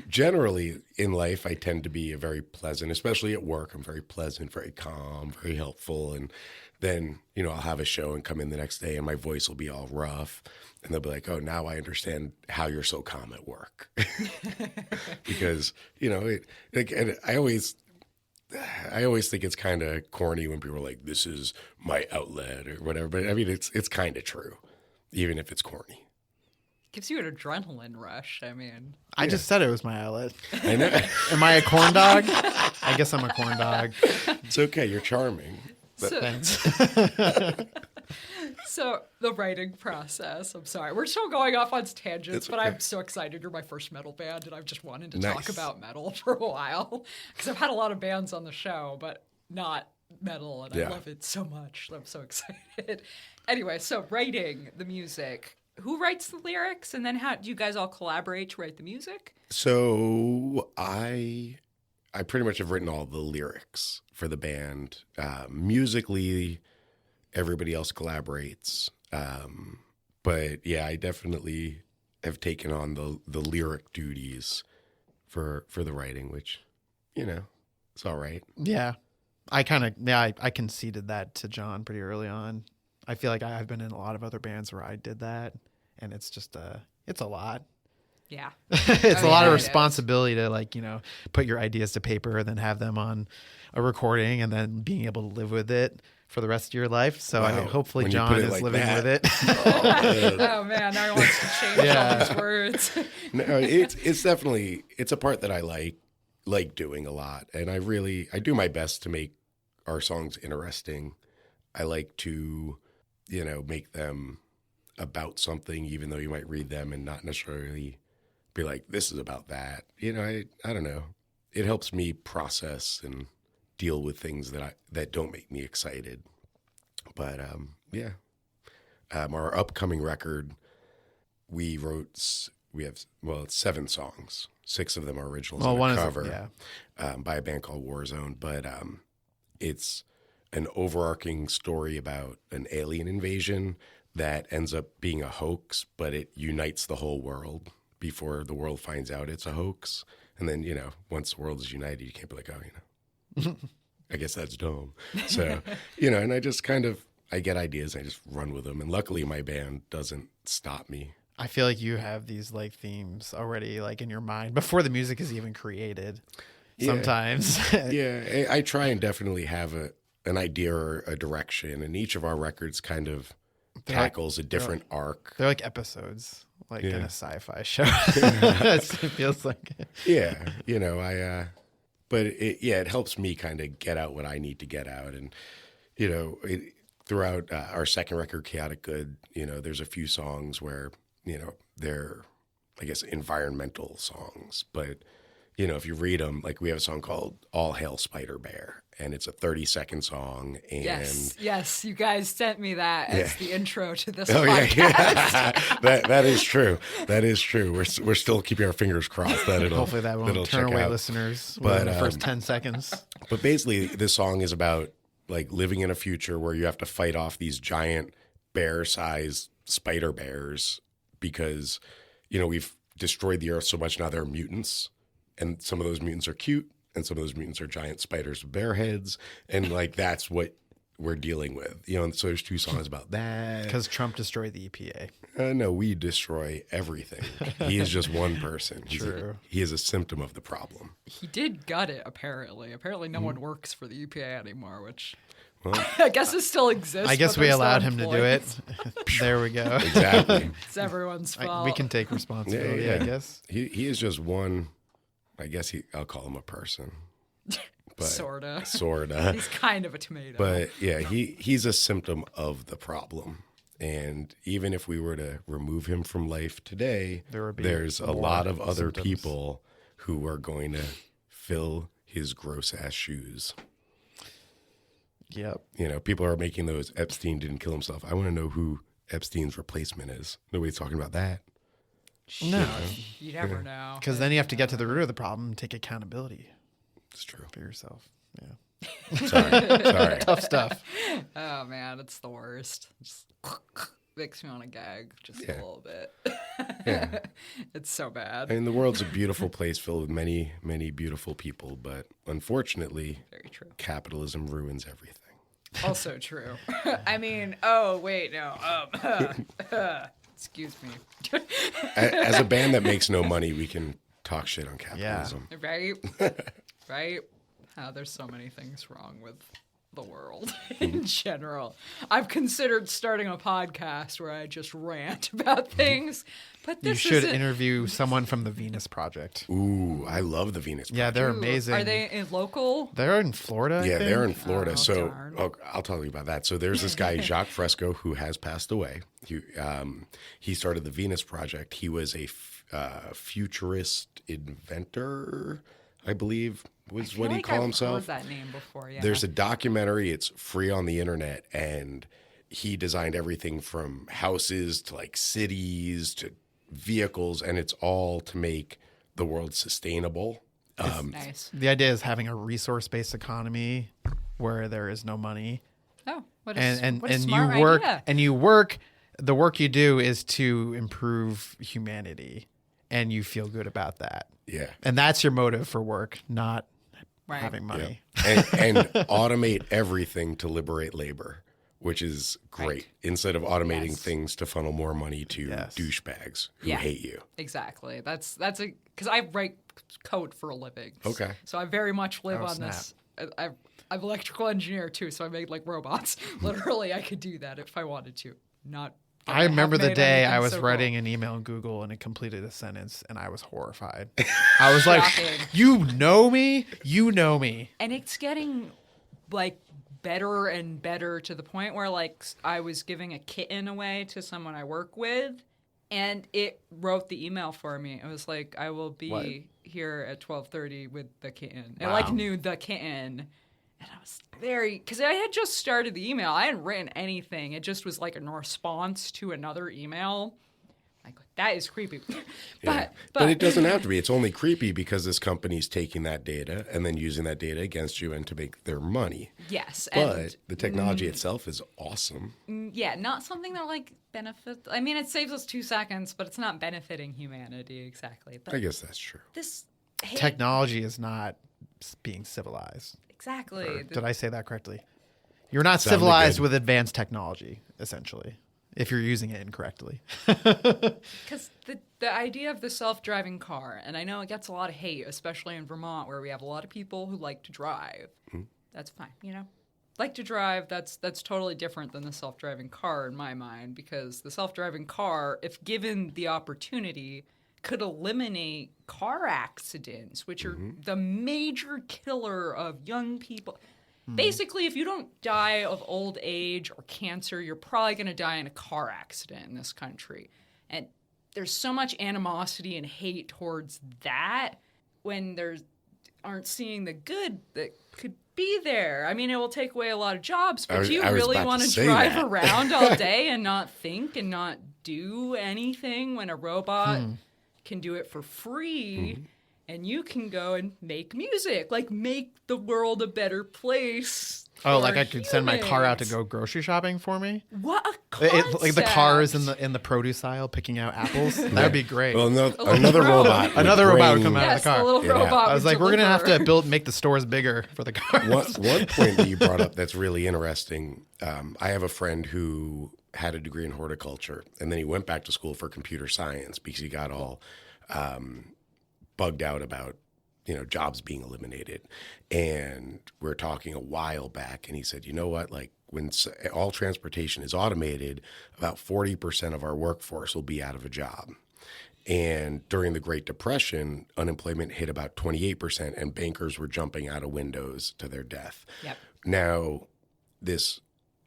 generally in life, I tend to be a very pleasant, especially at work. I'm very pleasant, very calm, very helpful. And then, I'll have a show and come in the next day and my voice will be all rough. And they'll be like, oh, now I understand how you're so calm at work. Because, and I always think it's kind of corny when people are like, this is my outlet or whatever. But I mean, it's kind of true, even if it's corny. Gives you an adrenaline rush. I mean, I just said it was my outlet. I know. Am I a corn dog? I guess I'm a corn dog. It's okay. You're charming. But Thanks. So the writing process, I'm sorry. We're still going off on tangents, It's but okay. I'm so excited. You're my first metal band, and I've just wanted to Nice. talk about metal for a while. Because I've had a lot of bands on the show, but not metal, and I Yeah. love it so much. I'm so excited. Anyway, so writing the music. Who writes the lyrics, and then how do you guys all collaborate to write the music? So I pretty much have written all the lyrics for the band. Musically, everybody else collaborates. But yeah, I definitely have taken on the lyric duties for the writing, which, it's all right. Yeah. I conceded that to John pretty early on. I feel like I've been in a lot of other bands where I did that, and it's just it's a lot. Yeah. It's Oh, a lot yeah, of it is. responsibility to put your ideas to paper and then have them on a recording and then being able to live with it for the rest of your life. So Wow. hopefully When you John put it is like living that. with it. Oh man, now he wants to change all these words. No, it's definitely, it's a part that I like doing a lot. And I do my best to make our songs interesting. I like to, make them about something, even though you might read them and not necessarily be like, this is about that. I don't know. It helps me process and deal with things that don't make me excited. But yeah, our upcoming record, it's 7 songs. 6 of them are originals and a cover by a band called Warzone. But it's an overarching story about an alien invasion that ends up being a hoax, but it unites the whole world before the world finds out it's a hoax. And then, once the world is united, you can't be like, I guess that's dumb. So, and I just I get ideas and I just run with them. And luckily my band doesn't stop me. I feel like you have these themes already in your mind before the music is even created. Yeah. Sometimes. Yeah, I try and definitely have an idea or a direction, and each of our records kind of tackles a different arc. They're like episodes, in a sci-fi show. It feels like. Yeah, but it helps me kind of get out what I need to get out. And, throughout our second record, Chaotic Good, there's a few songs where, they're, I guess, environmental songs. But, if you read them, we have a song called All Hail Spider Bear, and it's a 30-second song. And Yes, you guys sent me that as the intro to this Oh podcast. yeah. that is true. That is true. We're still keeping our fingers crossed that it'll Hopefully that won't turn check away out. listeners But, within the first 10 seconds. But basically, this song is about living in a future where you have to fight off these giant bear-sized spider bears because we've destroyed the earth so much now there are mutants, and some of those mutants are cute, and some of those mutants are giant spiders with bear heads, and that's what we're dealing with. And so there's 2 songs about that. Because Trump destroyed the EPA. No, we destroy everything. He is just one person. True. He is a symptom of the problem. He did gut it, apparently. Apparently no one works for the EPA anymore, which Well, I guess it still exists. I guess but we they're still allowed him to do it. employees. There we go. exactly. It's everyone's fault. We can take responsibility, I guess. He is just one. I guess I'll call him a person. But Sorta. Sorta. He's kind of a tomato. But yeah, he's a symptom of the problem. And even if we were to remove him from life today, There would be there's a more lot of other symptoms. people who are going to fill his gross ass shoes. Yep. People are making those Epstein didn't kill himself. I want to know who Epstein's replacement is. Nobody's talking about that. No. You never know. Because then you have to get to the root of the problem and take accountability It's true. for yourself. Yeah. Sorry. Tough stuff. Oh man, it's the worst. Just makes me want to gag just a little bit. Yeah. It's so bad. I mean, the world's a beautiful place filled with many, many beautiful people, but unfortunately, Very true. capitalism ruins everything. Also true. I mean, oh wait, no. Excuse me. As a band that makes no money, we can talk shit on capitalism. Right? Right? There's so many things wrong with the world Mm-hmm. in general. I've considered starting a podcast where I just rant about things, but You this should isn't- interview someone from the Venus Project. Ooh, I love the Venus Project. Yeah, they're Ooh, amazing. Are they in local? They're in Florida. I Yeah, think? they're in Florida. Oh, So darn. I'll tell you about that. So there's this guy, Jacques Fresco, who has passed away. He started the Venus Project. He was a futurist inventor, I believe, was what he called himself. I've heard that name before, yeah. There's a documentary. It's free on the internet, and he designed everything from houses to like cities to vehicles, and it's all to make the world sustainable. Nice. The idea is having a resource-based economy where there is no money, Oh, what a, and what a and smart you work idea. and you work. The work you do is to improve humanity, and you feel good about that. Yeah. And that's your motive for work, not Right. having money. And automate everything to liberate labor, which is great. Right. Instead of automating Yes. things to funnel more money to Yes. douchebags who Yeah. hate you. Exactly. That's because I write code for a living. Okay. So I very much live Oh, on snap. this. I'm electrical engineer too, so I make like robots. Literally, I could do that if I wanted to. Not. that I remember have the made day anything I was so writing cool. an email in Google and it completed a sentence, and I was horrified. I was like, Shocking. "You know me? You know me." And it's getting like better and better to the point where like I was giving a kitten away to someone I work with, and it wrote the email for me. It was like, I will be What? here at 12:30 with the kitten. It Wow. like knew the kitten. And I was because I had just started the email. I hadn't written anything. It just was like a response to another email. Like, that is creepy. Yeah. But it doesn't have to be. It's only creepy because this company's taking that data and then using that data against you and to make their money. Yes. But And the technology itself is awesome. yeah, not something that like benefit. I mean, it saves us 2 seconds, but it's not benefiting humanity exactly. But I guess that's true. this Technology is not being civilized. exactly. Did I say that correctly? You're not Sounded civilized good. with advanced technology, essentially, if you're using it incorrectly. Because the idea of the self-driving car, and I know it gets a lot of hate, especially in Vermont, where we have a lot of people who like to drive. That's fine, you know. Like to drive, that's totally different than the self-driving car in my mind, because the self-driving car, if given the opportunity, could eliminate car accidents, which are the major killer of young people. Basically, if you don't die of old age or cancer, you're probably going to die in a car accident in this country. And there's so much animosity and hate towards that when there's aren't seeing the good that could be there. I mean, it will take away a lot of jobs, but do you I was really about want to to say drive that. around all day and not think and not do anything when a robot can do it for free and you can go and make music, like make the world a better place? Oh, for like I could send my car out to humans. go grocery shopping for me? What a concept. Like the cars in the produce aisle picking out apples? That would be great. Well, little another robot. robot. Another robot would come out Yes, of the car. the little Yeah. robot I was would like, we're going to have deliver. to make the stores bigger for the cars. One point that you brought up that's really interesting. I have a friend who had a degree in horticulture, and then he went back to school for computer science because he got all bugged out about jobs being eliminated. And we're talking a while back, and he said, you know what, like when all transportation is automated, about 40% of our workforce will be out of a job. And during the Great Depression, unemployment hit about 28%, and bankers were jumping out of windows to their death. Yep. Now, this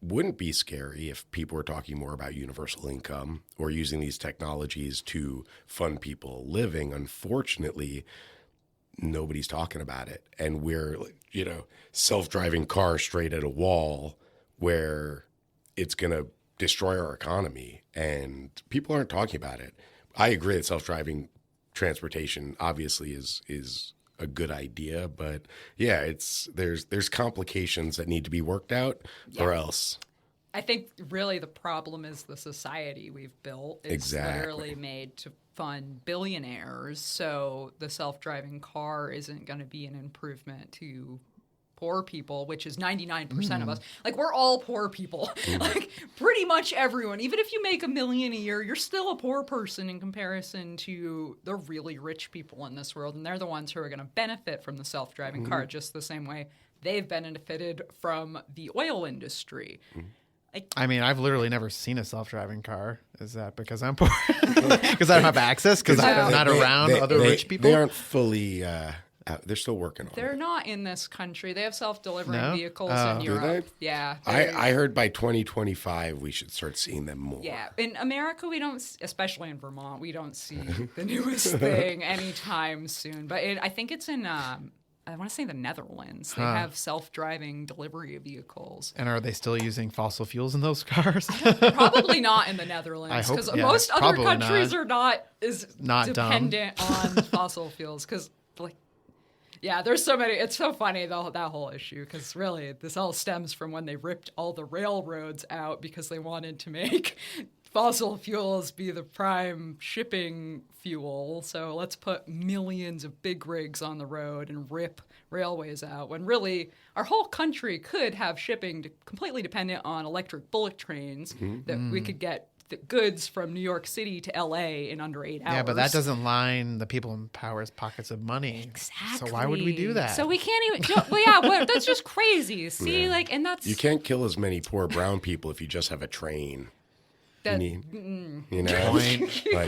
wouldn't be scary if people were talking more about universal income or using these technologies to fund people living. Unfortunately, nobody's talking about it. And we're, self-driving cars straight at a wall where it's going to destroy our economy. And people aren't talking about it. I agree that self-driving transportation obviously is a good idea. But yeah, there's complications that need to be worked out, or else. I think really the problem is the society we've built is Exactly. literally made to fund billionaires. So the self-driving car isn't going to be an improvement to poor people, which is 99% of us. Like, we're all poor people. Like, pretty much everyone. Even if you make $1 million a year, you're still a poor person in comparison to the really rich people in this world. And they're the ones who are going to benefit from the self-driving car just the same way they've benefited from the oil industry. I mean, I've literally never seen a self-driving car. Is that because I'm poor? Because I don't have access? Because I'm not around other rich people? They aren't fully they're still working on it. They're not in this country. They have self-delivering No? vehicles Oh. in Do Europe. they? Yeah. I heard by 2025 we should start seeing them more. Yeah, in America, we don't, especially in Vermont, we don't see the newest thing anytime soon. But I think it's in, I want to say the Netherlands. They have self-driving delivery vehicles. And are they still using fossil fuels in those cars? Probably not in the Netherlands, I hope- because yeah, most other probably countries not. are not Not dumb. dependent on fossil fuels. Because, like, yeah, there's so many. It's so funny, that whole issue, because really, this all stems from when they ripped all the railroads out because they wanted to make fossil fuels be the prime shipping fuel. So let's put millions of big rigs on the road and rip railways out, when really our whole country could have shipping completely dependent on electric bullet trains that we could get the goods from New York City to LA in under 8 hours. Yeah, but that doesn't line the people in power's pockets of money. Exactly. So why would we do that? So we can't even. Well, yeah, well, that's just crazy. See, like, and that's You can't kill as many poor brown people if you just have a train. that. You know,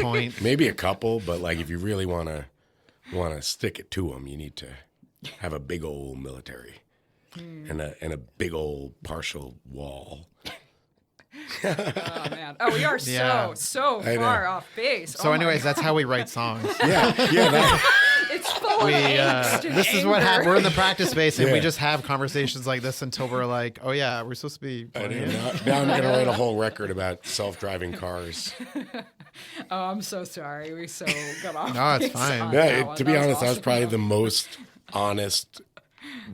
Point. maybe a couple, but like if you really want to stick it to them, you need to have a big old military and a big old partial wall. Oh man. Oh, we are Yeah. so I know. far off base. So, Oh, my anyways, God. that's how we write songs. Yeah, It's full of angst and This is what anger. happens. We're in the practice space, and we Yeah. just have conversations like this until we're like, oh yeah, we're supposed to be. I playing. know. Now I'm going to write a whole record about self-driving cars. Oh, I'm so sorry. We so got off. No, it's base fine. on Yeah, that one. to be honest, that was awesome, probably though. the most honest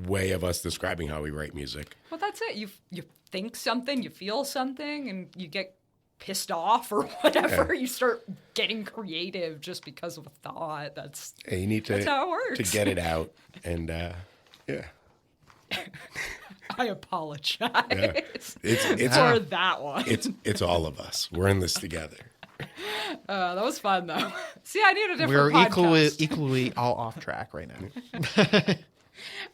way of us describing how we write music. Well, that's it. You think something, you feel something, and you get pissed off or whatever. You start getting creative just because of a thought. That's And you need to That's how it works. to get it out, and yeah, I apologize it's for that one. it's all of us. We're in this together. That was fun though. See, I need a different We're podcast. equally all off track right now.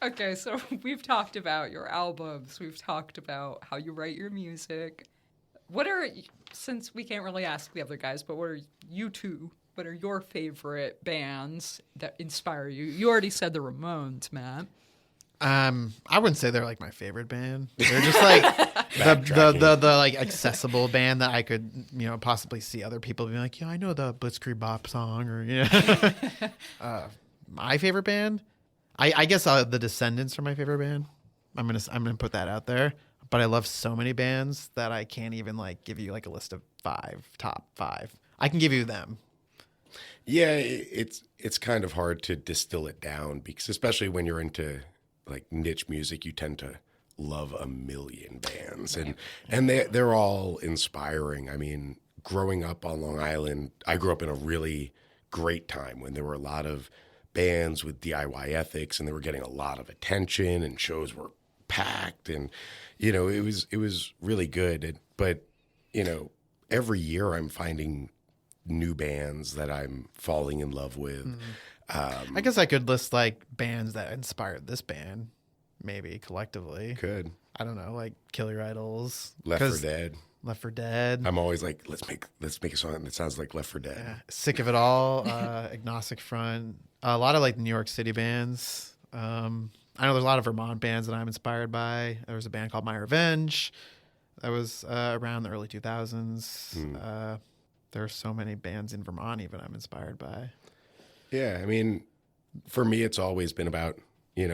Okay, so we've talked about your albums. We've talked about how you write your music. Since we can't really ask the other guys, but what are your favorite bands that inspire you? You already said the Ramones, Matt. I wouldn't say they're like my favorite band. They're just like the like accessible band that I could possibly see other people being like, yeah, I know the Blitzkrieg Bop song, or my favorite band. I guess the Descendants are my favorite band. I'm gonna put that out there. But I love so many bands that I can't even like give you like a list of top five. I can give you them. Yeah, it's kind of hard to distill it down, because especially when you're into like niche music, you tend to love a million bands, and they're all inspiring. I mean, growing up on Long Island, I grew up in a really great time when there were a lot of bands with DIY ethics, and they were getting a lot of attention, and shows were packed, and it was really good. But every year I'm finding new bands that I'm falling in love with. I guess I could list like bands that inspired this band, maybe collectively. Could I don't know, like Kill Your Idols, Left 4 Dead. Left 4 Dead. I'm always like, let's make a song that sounds like Left 4 Dead. Sick of It All, Agnostic Front, a lot of like New York City bands. I know there's a lot of Vermont bands that I'm inspired by. There was a band called My Revenge that was around the early 2000s. There are so many bands in Vermont even I'm inspired by. Yeah, I mean, for me, it's always been about,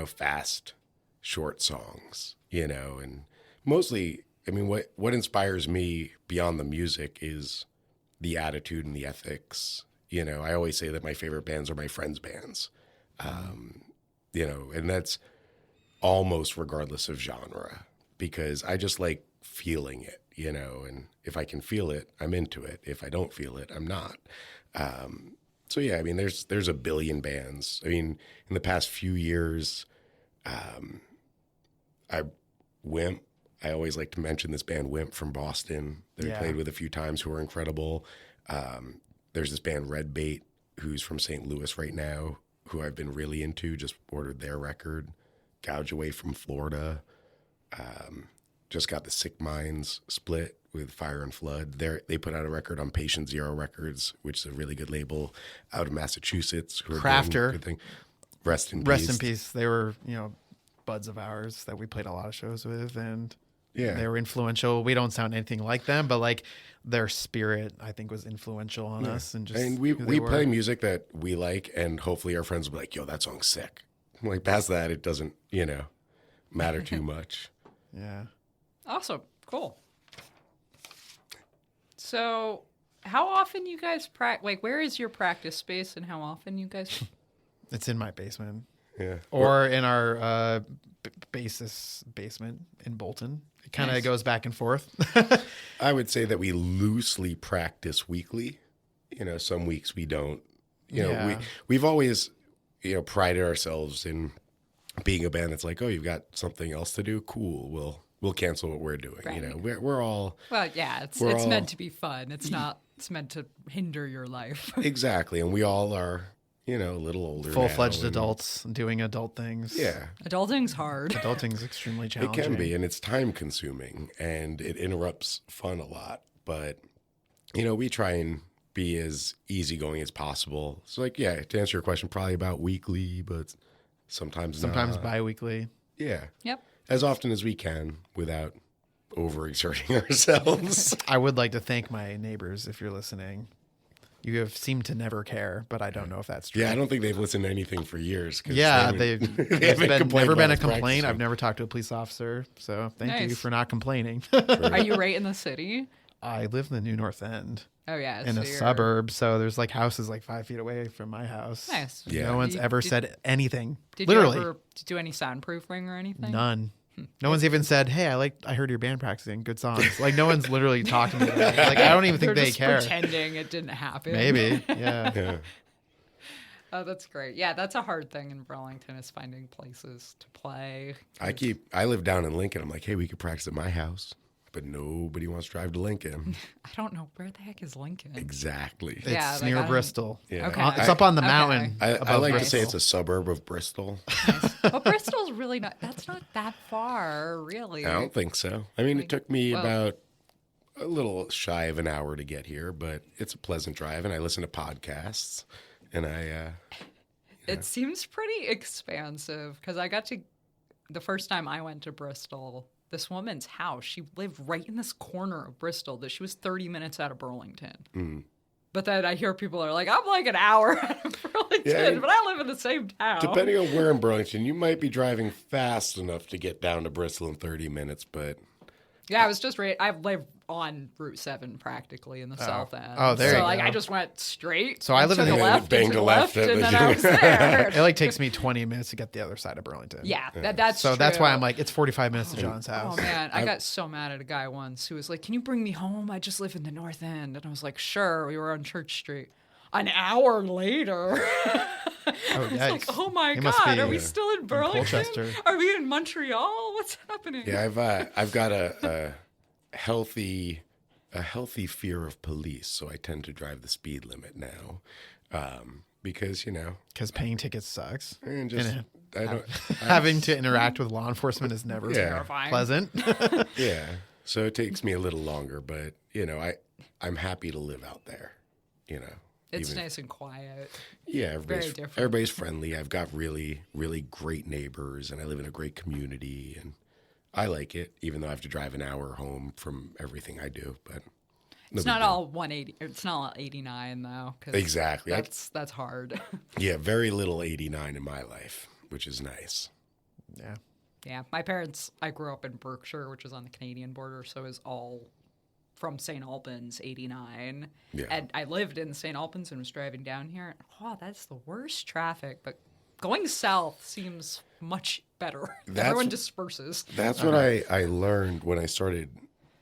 fast, short songs, and mostly, I mean, what inspires me beyond the music is the attitude and the ethics. I always say that my favorite bands are my friends' bands. and that's almost regardless of genre, because I just like feeling it, and if I can feel it, I'm into it. If I don't feel it, I'm not. So yeah, I mean, there's a billion bands. I mean, in the past few years, Wimp, I always like to mention this band Wimp from Boston that I played with a few times, who are incredible. There's this band Red Bait, who's from St. Louis right now, who I've been really into. Just ordered their record. Gouge Away from Florida. Just got the Sick Minds split with Fire and Flood. They put out a record on Patient Zero Records, which is a really good label out of Massachusetts. Who are Crafter. doing a good thing. Rest in peace. Rest in peace. They were, buds of ours that we played a lot of shows with, and they were influential. We don't sound anything like them, but like their spirit, I think, was influential on us. And we play music that we like, and hopefully our friends will be like, "Yo, that song's sick." Like past that, it doesn't, matter too much. Yeah. Awesome. Cool. So, how often you guys practice? Like, where is your practice space, and how often you guys? It's in my basement. Yeah. Or in our bassist basement in Bolton. It kind of goes back and forth. I would say that we loosely practice weekly. Some weeks we don't. We've always, prided ourselves in being a band that's like, oh, you've got something else to do? Cool. We'll cancel what we're doing. Right. We're all. Well, yeah, it's meant to be fun. It's not. It's meant to hinder your life. Exactly, and we all are. A little older, full-fledged adults doing adult things. Yeah, adulting's hard. Adulting's extremely challenging. It can be, and it's time-consuming, and it interrupts fun a lot. But we try and be as easygoing as possible. So, to answer your question, probably about weekly, but sometimes bi-weekly. Yeah. Yep. As often as we can without overexerting ourselves. I would like to thank my neighbors if you're listening. You have seemed to never care, but I don't know if that's true. Yeah, I don't think they've listened to anything for years. Yeah, they've never been a complaint. Practicing. I've never talked to a police officer, so thank you for not complaining. Are you right in the city? I live in the New North End. Oh, yeah. In a suburb, so there's like houses like 5 feet away from my house. Nice. Yeah. No one's ever said anything. Did Literally. you ever do any soundproofing or anything? None. No one's even said, "Hey, I heard your band practicing. Good songs." Like no one's literally talked to me about it. Like I don't even think they just care. Pretending it didn't happen. Maybe, yeah. Oh, that's great. Yeah, that's a hard thing in Burlington is finding places to play. I live down in Lincoln. I'm like, hey, we could practice at my house, but nobody wants to drive to Lincoln. I don't know where the heck is Lincoln. Exactly. It's near Bristol. Yeah. Okay. It's up on the mountain. I like Bristol. to say it's a suburb of Bristol. Well, Bristol's really not. That's not that far, really. I don't think so. I mean, it took me about a little shy of an hour to get here, but it's a pleasant drive, and I listen to podcasts, and It seems pretty expansive because the first time I went to Bristol, this woman's house, she lived right in this corner of Bristol that she was 30 minutes out of Burlington. Mm. But then I hear people are like, I'm like an hour out of Burlington, but I live in the same town. Depending on where in Burlington, you might be driving fast enough to get down to Bristol in 30 minutes, but... Yeah, I was just right. I live on Route 7 practically in the South End. Oh, there you go. I just went straight. So I live in the the left, banged to the left, left, and then I was there. It takes me 20 minutes to get the other side of Burlington. Yeah, that's so true. that's why I'm like, it's 45 minutes to John's house. Oh man, I got so mad at a guy once who was like, "Can you bring me home? I just live in the North End." And I was like, "Sure." We were on Church Street. An hour later. Oh, I was like, oh my God, are we still in Burlington? Colchester. Are we in Montreal? What's happening? Yeah, I've got a healthy fear of police, so I tend to drive the speed limit now, because because paying tickets sucks. And just having to interact with law enforcement is never terrifying. Pleasant. Yeah, so it takes me a little longer, but I'm happy to live out there. It's nice and quiet. Yeah, very different. Everybody's friendly. I've got really, really great neighbors, and I live in a great community, and I like it, even though I have to drive an hour home from everything I do. But it's not all 180. It's not all 89 though. Exactly. That's hard. Yeah, very little 89 in my life, which is nice. Yeah. Yeah, my parents. I grew up in Berkshire, which is on the Canadian border, so is all from St. Albans, 89. Yeah. And I lived in St. Albans and was driving down here. Oh, that's the worst traffic, but going south seems much better. Everyone disperses. That's what I learned when I started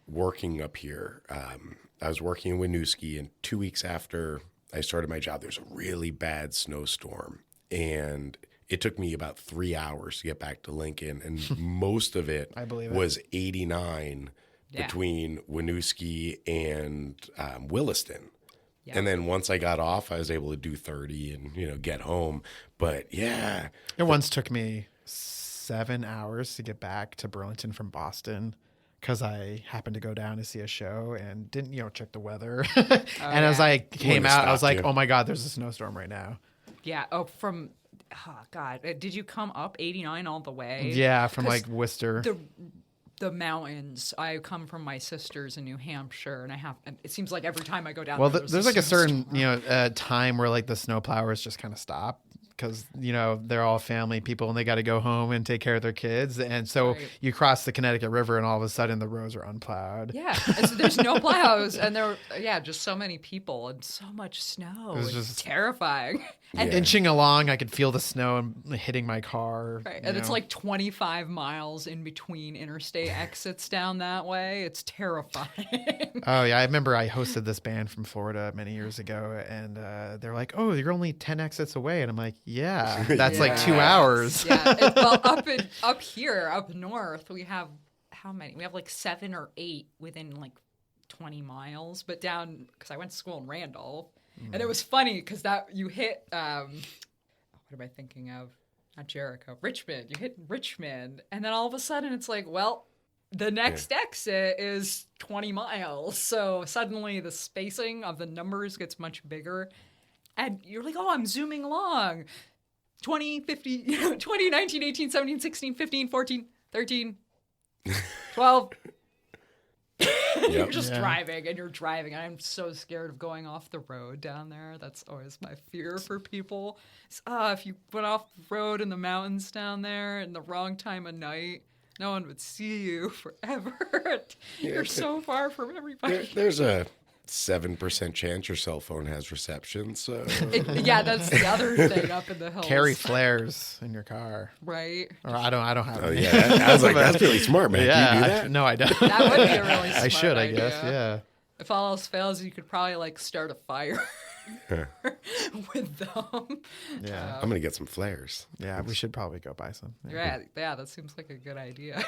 working up here. I was working in Winooski, and 2 weeks after I started my job, there's a really bad snowstorm. And it took me about 3 hours to get back to Lincoln. And most of it was 89 between Winooski and Williston. Yeah. And then once I got off, I was able to do 30 and, get home. But yeah. It once took me 7 hours to get back to Burlington from Boston because I happened to go down to see a show and didn't, check the weather. And as I came out, I was like, oh my God, there's a snowstorm right now. Yeah. Oh, God. Did you come up 89 all the way? Yeah, from Worcester. The mountains. I come from my sisters in New Hampshire, and it seems like every time I go down. Well, there's like a certain time where the snow plowers just kind of stop because they're all family people and they got to go home and take care of their kids, and so you cross the Connecticut River and all of a sudden the roads are unplowed. Yeah, so there's no plows and just so many people and so much snow. It's just terrifying. And inching along, I could feel the snow hitting my car. Right, and it's like 25 miles in between interstate exits down that way. It's terrifying. Oh, yeah. I remember I hosted this band from Florida many years ago, and they're like, oh, you're only 10 exits away. And I'm like, yeah, that's like 2 hours. Yeah. Well, up here, up north, we have how many? We have like 7 or 8 within like 20 miles. But down, because I went to school in Randolph. And it was funny because you hit, what am I thinking of? Not Jericho, Richmond. You hit Richmond. And then all of a sudden it's like, well, the next exit is 20 miles. So suddenly the spacing of the numbers gets much bigger. And you're like, oh, I'm zooming along. 20, 50, 20, 19, 18, 17, 16, 15, 14, 13, 12. You're just driving and you're driving. I'm so scared of going off the road down there. That's always my fear for people. If you went off the road in the mountains down there in the wrong time of night, no one would see you forever. You're so far from everybody. There's a 7% chance your cell phone has reception. So that's the other thing up in the hills. Carry flares in your car, right? Or I don't have. Oh yeah, I was like, that's really smart, man. Yeah, do you do that? No, I don't. That would be a really smart I should, idea. I guess. Yeah. If all else fails, you could probably start a fire with them. Yeah, I'm gonna get some flares. Yeah, we should probably go buy some. Yeah, that seems like a good idea.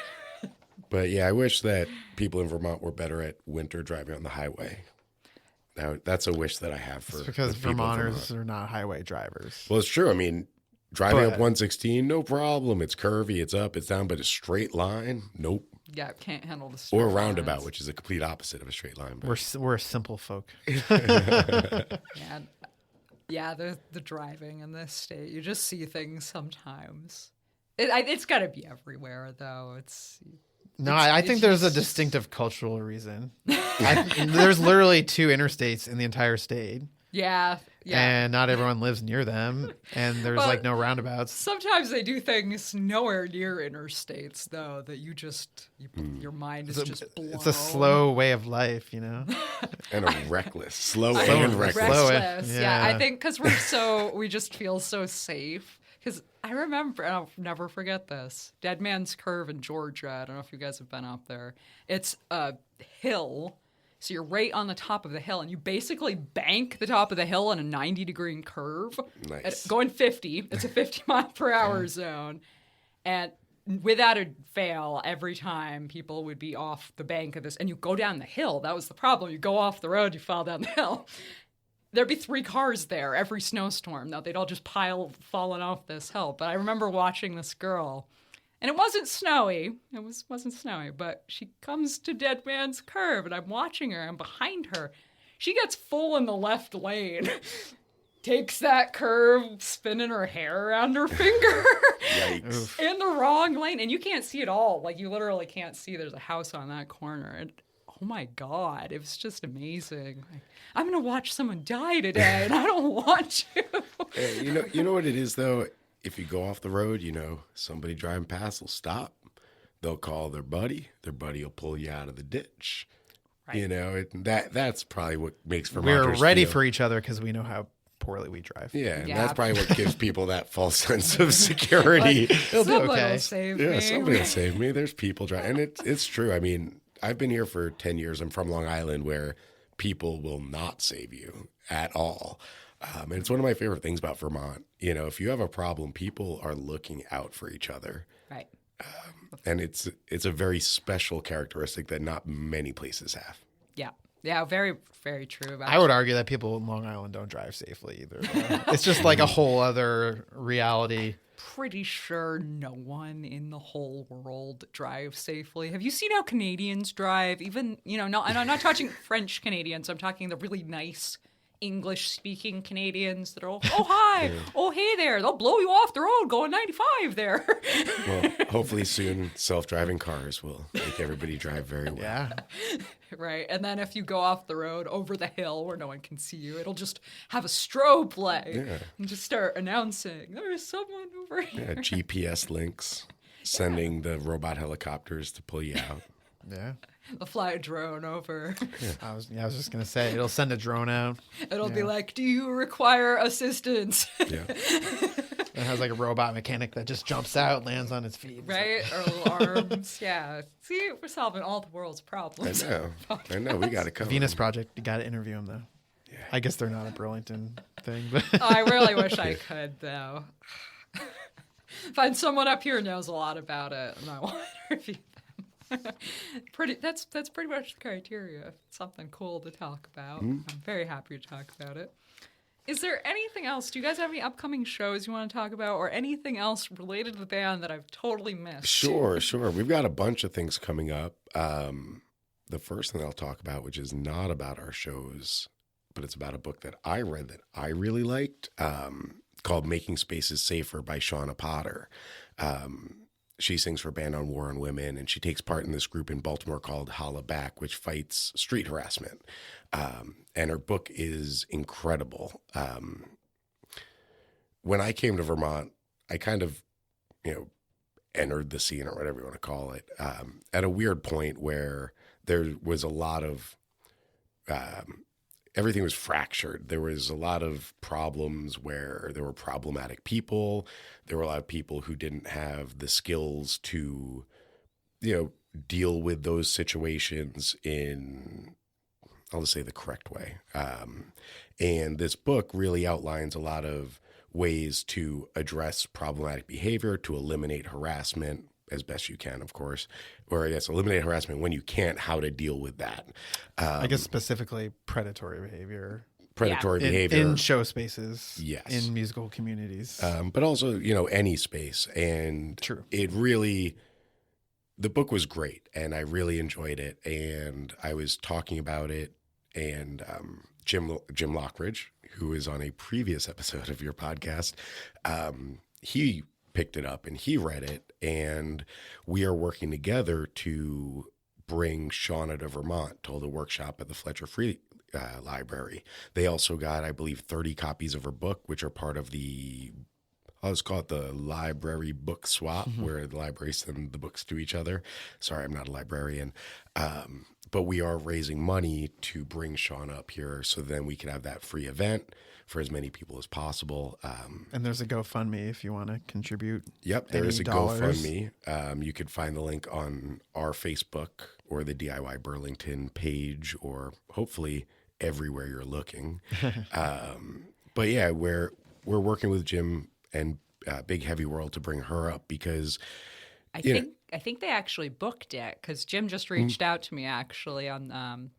But yeah, I wish that people in Vermont were better at winter driving on the highway. Now, that's a wish that I have for. It's because Vermonters are not highway drivers. Well, it's true. I mean, driving up 116, no problem. It's curvy, it's up, it's down, but a straight line, nope. Yeah, can't handle the straight or a roundabout, lines. which is a complete opposite of a straight line. But. We're simple folk. Yeah, the driving in this state, you just see things sometimes. It's got to be everywhere, though. I think there's a distinctive cultural reason. There's literally 2 interstates in the entire state. Yeah. And not everyone lives near them. And there's no roundabouts. Sometimes they do things nowhere near interstates, though, that your mind is just blown. It's a slow way of life, And a reckless. Slow and and reckless. Reckless. Yeah, I think because we just feel so safe. Because I remember, and I'll never forget this, Dead Man's Curve in Georgia. I don't know if you guys have been up there. It's a hill, so you're right on the top of the hill, and you basically bank the top of the hill in a 90-degree curve. Nice. Going 50. It's a 50-mile-per-hour zone. And without a fail, every time people would be off the bank of this, and you go down the hill. That was the problem. You go off the road, you fall down the hill. There'd be 3 cars there every snowstorm. Now, they'd all just falling off this hill. But I remember watching this girl, and it wasn't snowy. It wasn't snowy, but she comes to Dead Man's Curve, and I'm watching her. I'm behind her. She gets full in the left lane, takes that curve, spinning her hair around her finger in the wrong lane. And you can't see it all. You literally can't see there's a house on that corner. And oh my God, it was just amazing. I'm going to watch someone die today, and I don't want to. Hey, you know what it is, though? If you go off the road, somebody driving past will stop. They'll call their buddy. Their buddy will pull you out of the ditch. Right. That's probably what makes Vermonters We're ready feel. for each other because we know how poorly we drive. Yeah, and Yeah. that's probably what gives people that false sense of security. It'll do Someone okay. will save Yeah, me. somebody will save me. There's people driving. And it's true. I mean, I've been here for 10 years. I'm from Long Island, where people will not save you at all. And it's one of my favorite things about Vermont. You know, if you have a problem, people are looking out for each other. Right. And it's a very special characteristic that not many places have. Yeah. Yeah. Very, very true. I would argue that people in Long Island don't drive safely either. It's just like a whole other reality. Pretty sure no one in the whole world drives safely. Have you seen how Canadians drive? Even, no, and I'm not talking French Canadians. I'm talking the really nice English-speaking Canadians that are all, oh, hi, oh, hey there. They'll blow you off the road going 95 there. Well, hopefully soon self-driving cars will make everybody drive very well. Yeah. Right. And then if you go off the road over the hill where no one can see you, it'll just have a strobe light and just start announcing, there's someone over here. Yeah, GPS links, sending the robot helicopters to pull you out. Yeah. They'll fly a drone over. I was just going to say, it'll send a drone out. It'll be like, do you require assistance? Yeah. It has like a robot mechanic that just jumps out, lands on its feet. Right? Or little arms. Yeah. See, we're solving all the world's problems. I know. We got to cover. Venus Project, you got to interview them though. Yeah. I guess they're not a Burlington thing, but Oh, I really wish I could, though. Find someone up here who knows a lot about it, and I want to interview them. That's pretty much the criteria. It's something cool to talk about. I'm very happy to talk about it. Is there anything else? Do you guys have any upcoming shows you want to talk about, or anything else related to the band that I've totally missed? Sure. We've got a bunch of things coming up. The first thing I'll talk about, which is not about our shows, but it's about a book that I read that I really liked, called Making Spaces Safer by Shauna Potter. She sings for a band on War on Women, and she takes part in this group in Baltimore called Holla Back, which fights street harassment. And her book is incredible. When I came to Vermont, I kind of, entered the scene, or whatever you want to call it, at a weird point where there was a lot of everything was fractured. There was a lot of problems where there were problematic people. There were a lot of people who didn't have the skills to, deal with those situations in, I'll just say, the correct way. And this book really outlines a lot of ways to address problematic behavior, to eliminate harassment as best you can, of course, or I guess eliminate harassment when you can't, how to deal with that. I guess specifically predatory behavior. Behavior. In show spaces. Yes. In musical communities. But also, any space. And True. The book was great, and I really enjoyed it. And I was talking about it, and Jim Lockridge, who is on a previous episode of your podcast, he picked it up and he read it, and we are working together to bring Shauna to Vermont to hold a workshop at the Fletcher Free Library. They also got, I believe, 30 copies of her book, which are part of the, I'll just call it the library book swap, where the libraries send the books to each other. Sorry, I'm not a librarian. But we are raising money to bring Shauna up here so then we can have that free event for as many people as possible. And there's a GoFundMe if you want to contribute. Yep, there is a dollars. GoFundMe. You could find the link on our Facebook or the DIY Burlington page, or hopefully everywhere you're looking. But yeah, we're working with Jim and Big Heavy World to bring her up, because I think they actually booked it, because Jim just reached out to me actually on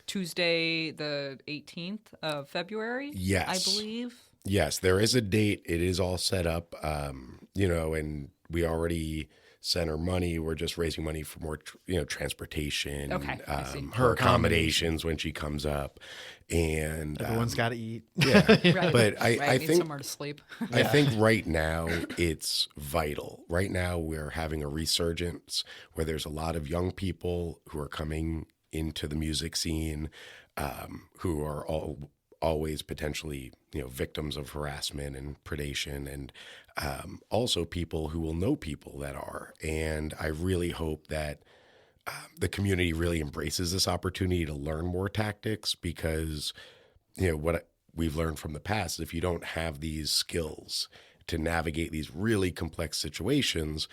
Tuesday, the 18th of February. Yes. I believe. Yes, there is a date. It is all set up, and we already sent her money. We're just raising money for more, transportation, Okay, I see. her accommodations when she comes up, and Everyone's got to eat. yeah. Right. But I need think somewhere to sleep. I think right now it's vital. Right now we're having a resurgence where there's a lot of young people who are coming into the music scene, who are always potentially, victims of harassment and predation, and also people who will know people that are. And I really hope that the community really embraces this opportunity to learn more tactics, because, what we've learned from the past, if you don't have these skills to navigate these really complex situations,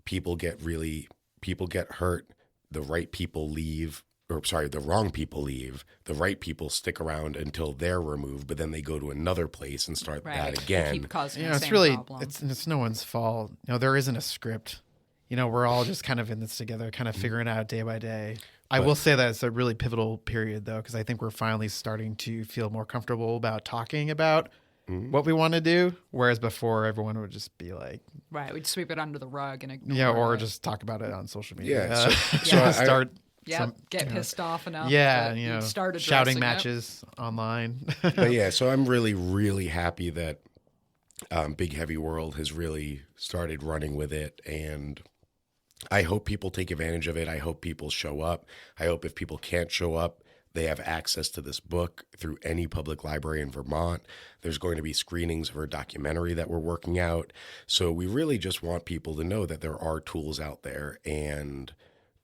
people get hurt, the right people leave, or sorry, the wrong people leave, the right people stick around until they're removed, but then they go to another place and start that again. Keep causing You the know, same it's really, problem. it's no one's fault. You know, there isn't a script. You know, we're all just kind of in this together, kind of figuring it out day by day. I will say that it's a really pivotal period, though, because I think we're finally starting to feel more comfortable about talking about what we want to do, whereas before everyone would just be like, right, we'd sweep it under the rug and ignore yeah, or it. just talk about it on social media. Yeah, Get pissed off enough. Yeah, that you know, start shouting addressing matches online. But yeah, so I'm really, really happy that Big Heavy World has really started running with it, and I hope people take advantage of it. I hope people show up. I hope if people can't show up, they have access to this book through any public library in Vermont. There's going to be screenings of our documentary that we're working out. So we really just want people to know that there are tools out there. And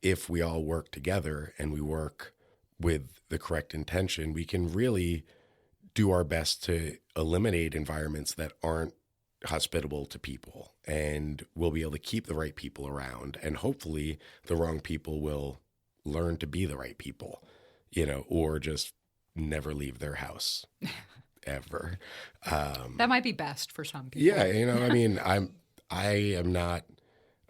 if we all work together and we work with the correct intention, we can really do our best to eliminate environments that aren't hospitable to people. And we'll be able to keep the right people around. And hopefully the wrong people will learn to be the right people. You know, or just never leave their house ever. That might be best for some people. Yeah, you know, I mean, I am not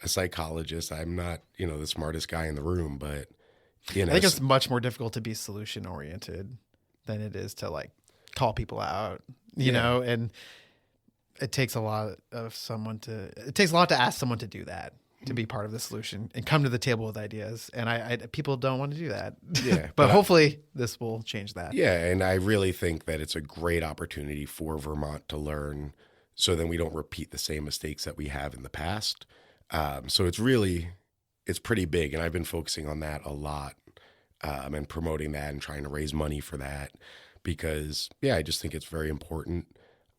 a psychologist. I'm not, you know, the smartest guy in the room, but you know, I think it's much more difficult to be solution oriented than it is to like call people out, you know, and it takes a lot to ask someone to do that, to be part of the solution and come to the table with ideas. And people don't want to do that. Yeah, but hopefully this will change that. Yeah. And I really think that it's a great opportunity for Vermont to learn so then we don't repeat the same mistakes that we have in the past. So it's pretty big. And I've been focusing on that a lot and promoting that and trying to raise money for that because, I just think it's very important.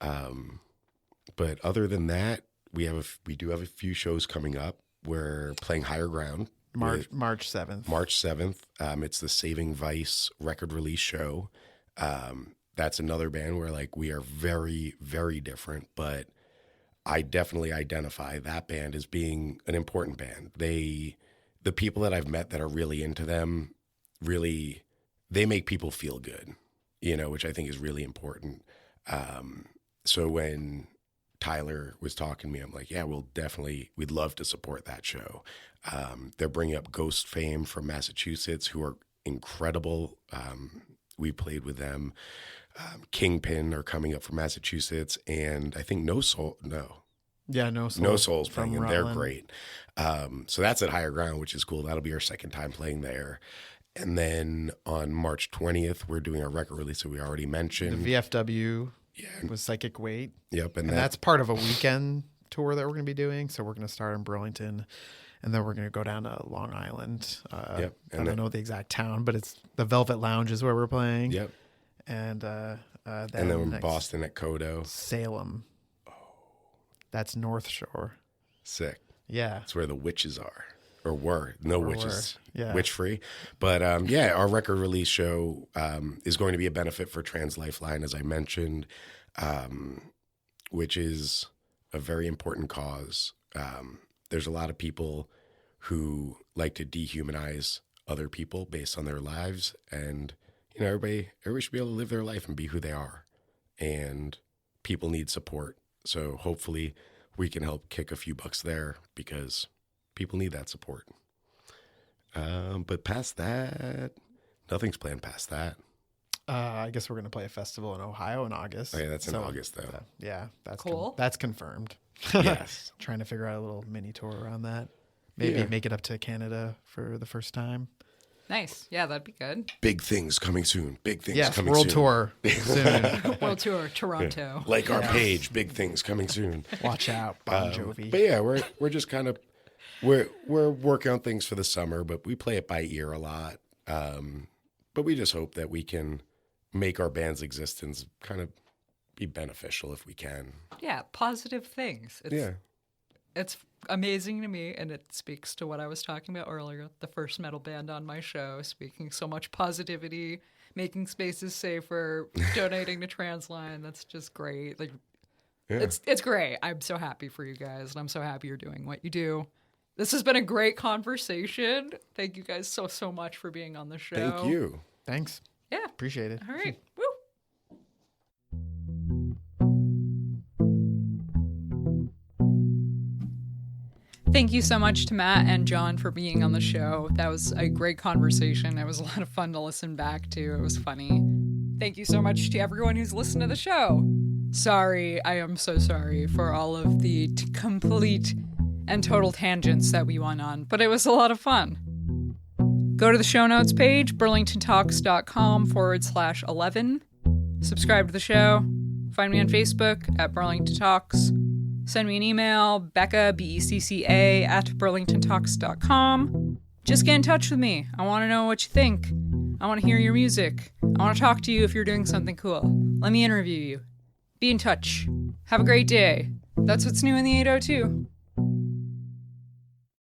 But other than that, we do have a few shows coming up. We're playing Higher Ground. March 7th. March 7th. It's the Saving Vice record release show. That's another band where like we are very, very different, but I definitely identify that band as being an important band. The people that I've met that are really into them, really, they make people feel good, you know, which I think is really important. So when Tyler was talking to me, I'm like, yeah, we'd love to support that show. They're bringing up Ghost Fame from Massachusetts, who are incredible. We played with them. Kingpin are coming up from Massachusetts, and I think No Soul's playing, and they're great. So that's at Higher Ground, which is cool. That'll be our second time playing there. And then on March 20th, we're doing our record release that we already mentioned. The VFW. With Psychic Weight. Yep. And that's part of a weekend tour that we're going to be doing. So we're going to start in Burlington and then we're going to go down to Long Island. I don't know the exact town, but it's the Velvet Lounge is where we're playing. Yep. And then in Boston at Kodo. Salem. Oh. That's North Shore. Sick. Yeah. That's where the witches are. Or were. No witches. Yeah. Witch free. But our record release show is going to be a benefit for Trans Lifeline, as I mentioned, which is a very important cause. There's a lot of people who like to dehumanize other people based on their lives. And, you know, everybody should be able to live their life and be who they are. And people need support. So hopefully we can help kick a few bucks there because people need that support. But past that, nothing's planned past that. I guess we're going to play a festival in Ohio in August. Oh, yeah, that's in August, though. That's cool. That's confirmed. Yes. Trying to figure out a little mini tour around that. Maybe make it up to Canada for the first time. Nice. Yeah, that'd be good. Big things coming soon. Big things coming world soon. Tour soon. World tour, Toronto. Like our page, big things coming soon. Watch out, Bon Jovi. But yeah, we're just kind of we're working on things for the summer, but we play it by ear a lot. But we just hope that we can make our band's existence kind of be beneficial if we can. Yeah, positive things. It's amazing to me, and it speaks to what I was talking about earlier, the first metal band on my show, speaking so much positivity, making spaces safer, donating to Transline. That's just great. Like, Yeah. it's great. I'm so happy for you guys, and I'm so happy you're doing what you do. This has been a great conversation. Thank you guys so much for being on the show. Thank you. Thanks. Yeah. Appreciate it. All right. Woo. Thank you so much to Matt and John for being on the show. That was a great conversation. It was a lot of fun to listen back to. It was funny. Thank you so much to everyone who's listened to the show. Sorry, I am so sorry for all of the complete and total tangents that we went on, but it was a lot of fun. Go to the show notes page, burlingtontalks.com/11. Subscribe to the show. Find me on Facebook at Burlington Talks. Send me an email, Becca, BECCA, @burlingtontalks.com. Just get in touch with me. I want to know what you think. I want to hear your music. I want to talk to you if you're doing something cool. Let me interview you. Be in touch. Have a great day. That's what's new in the 802.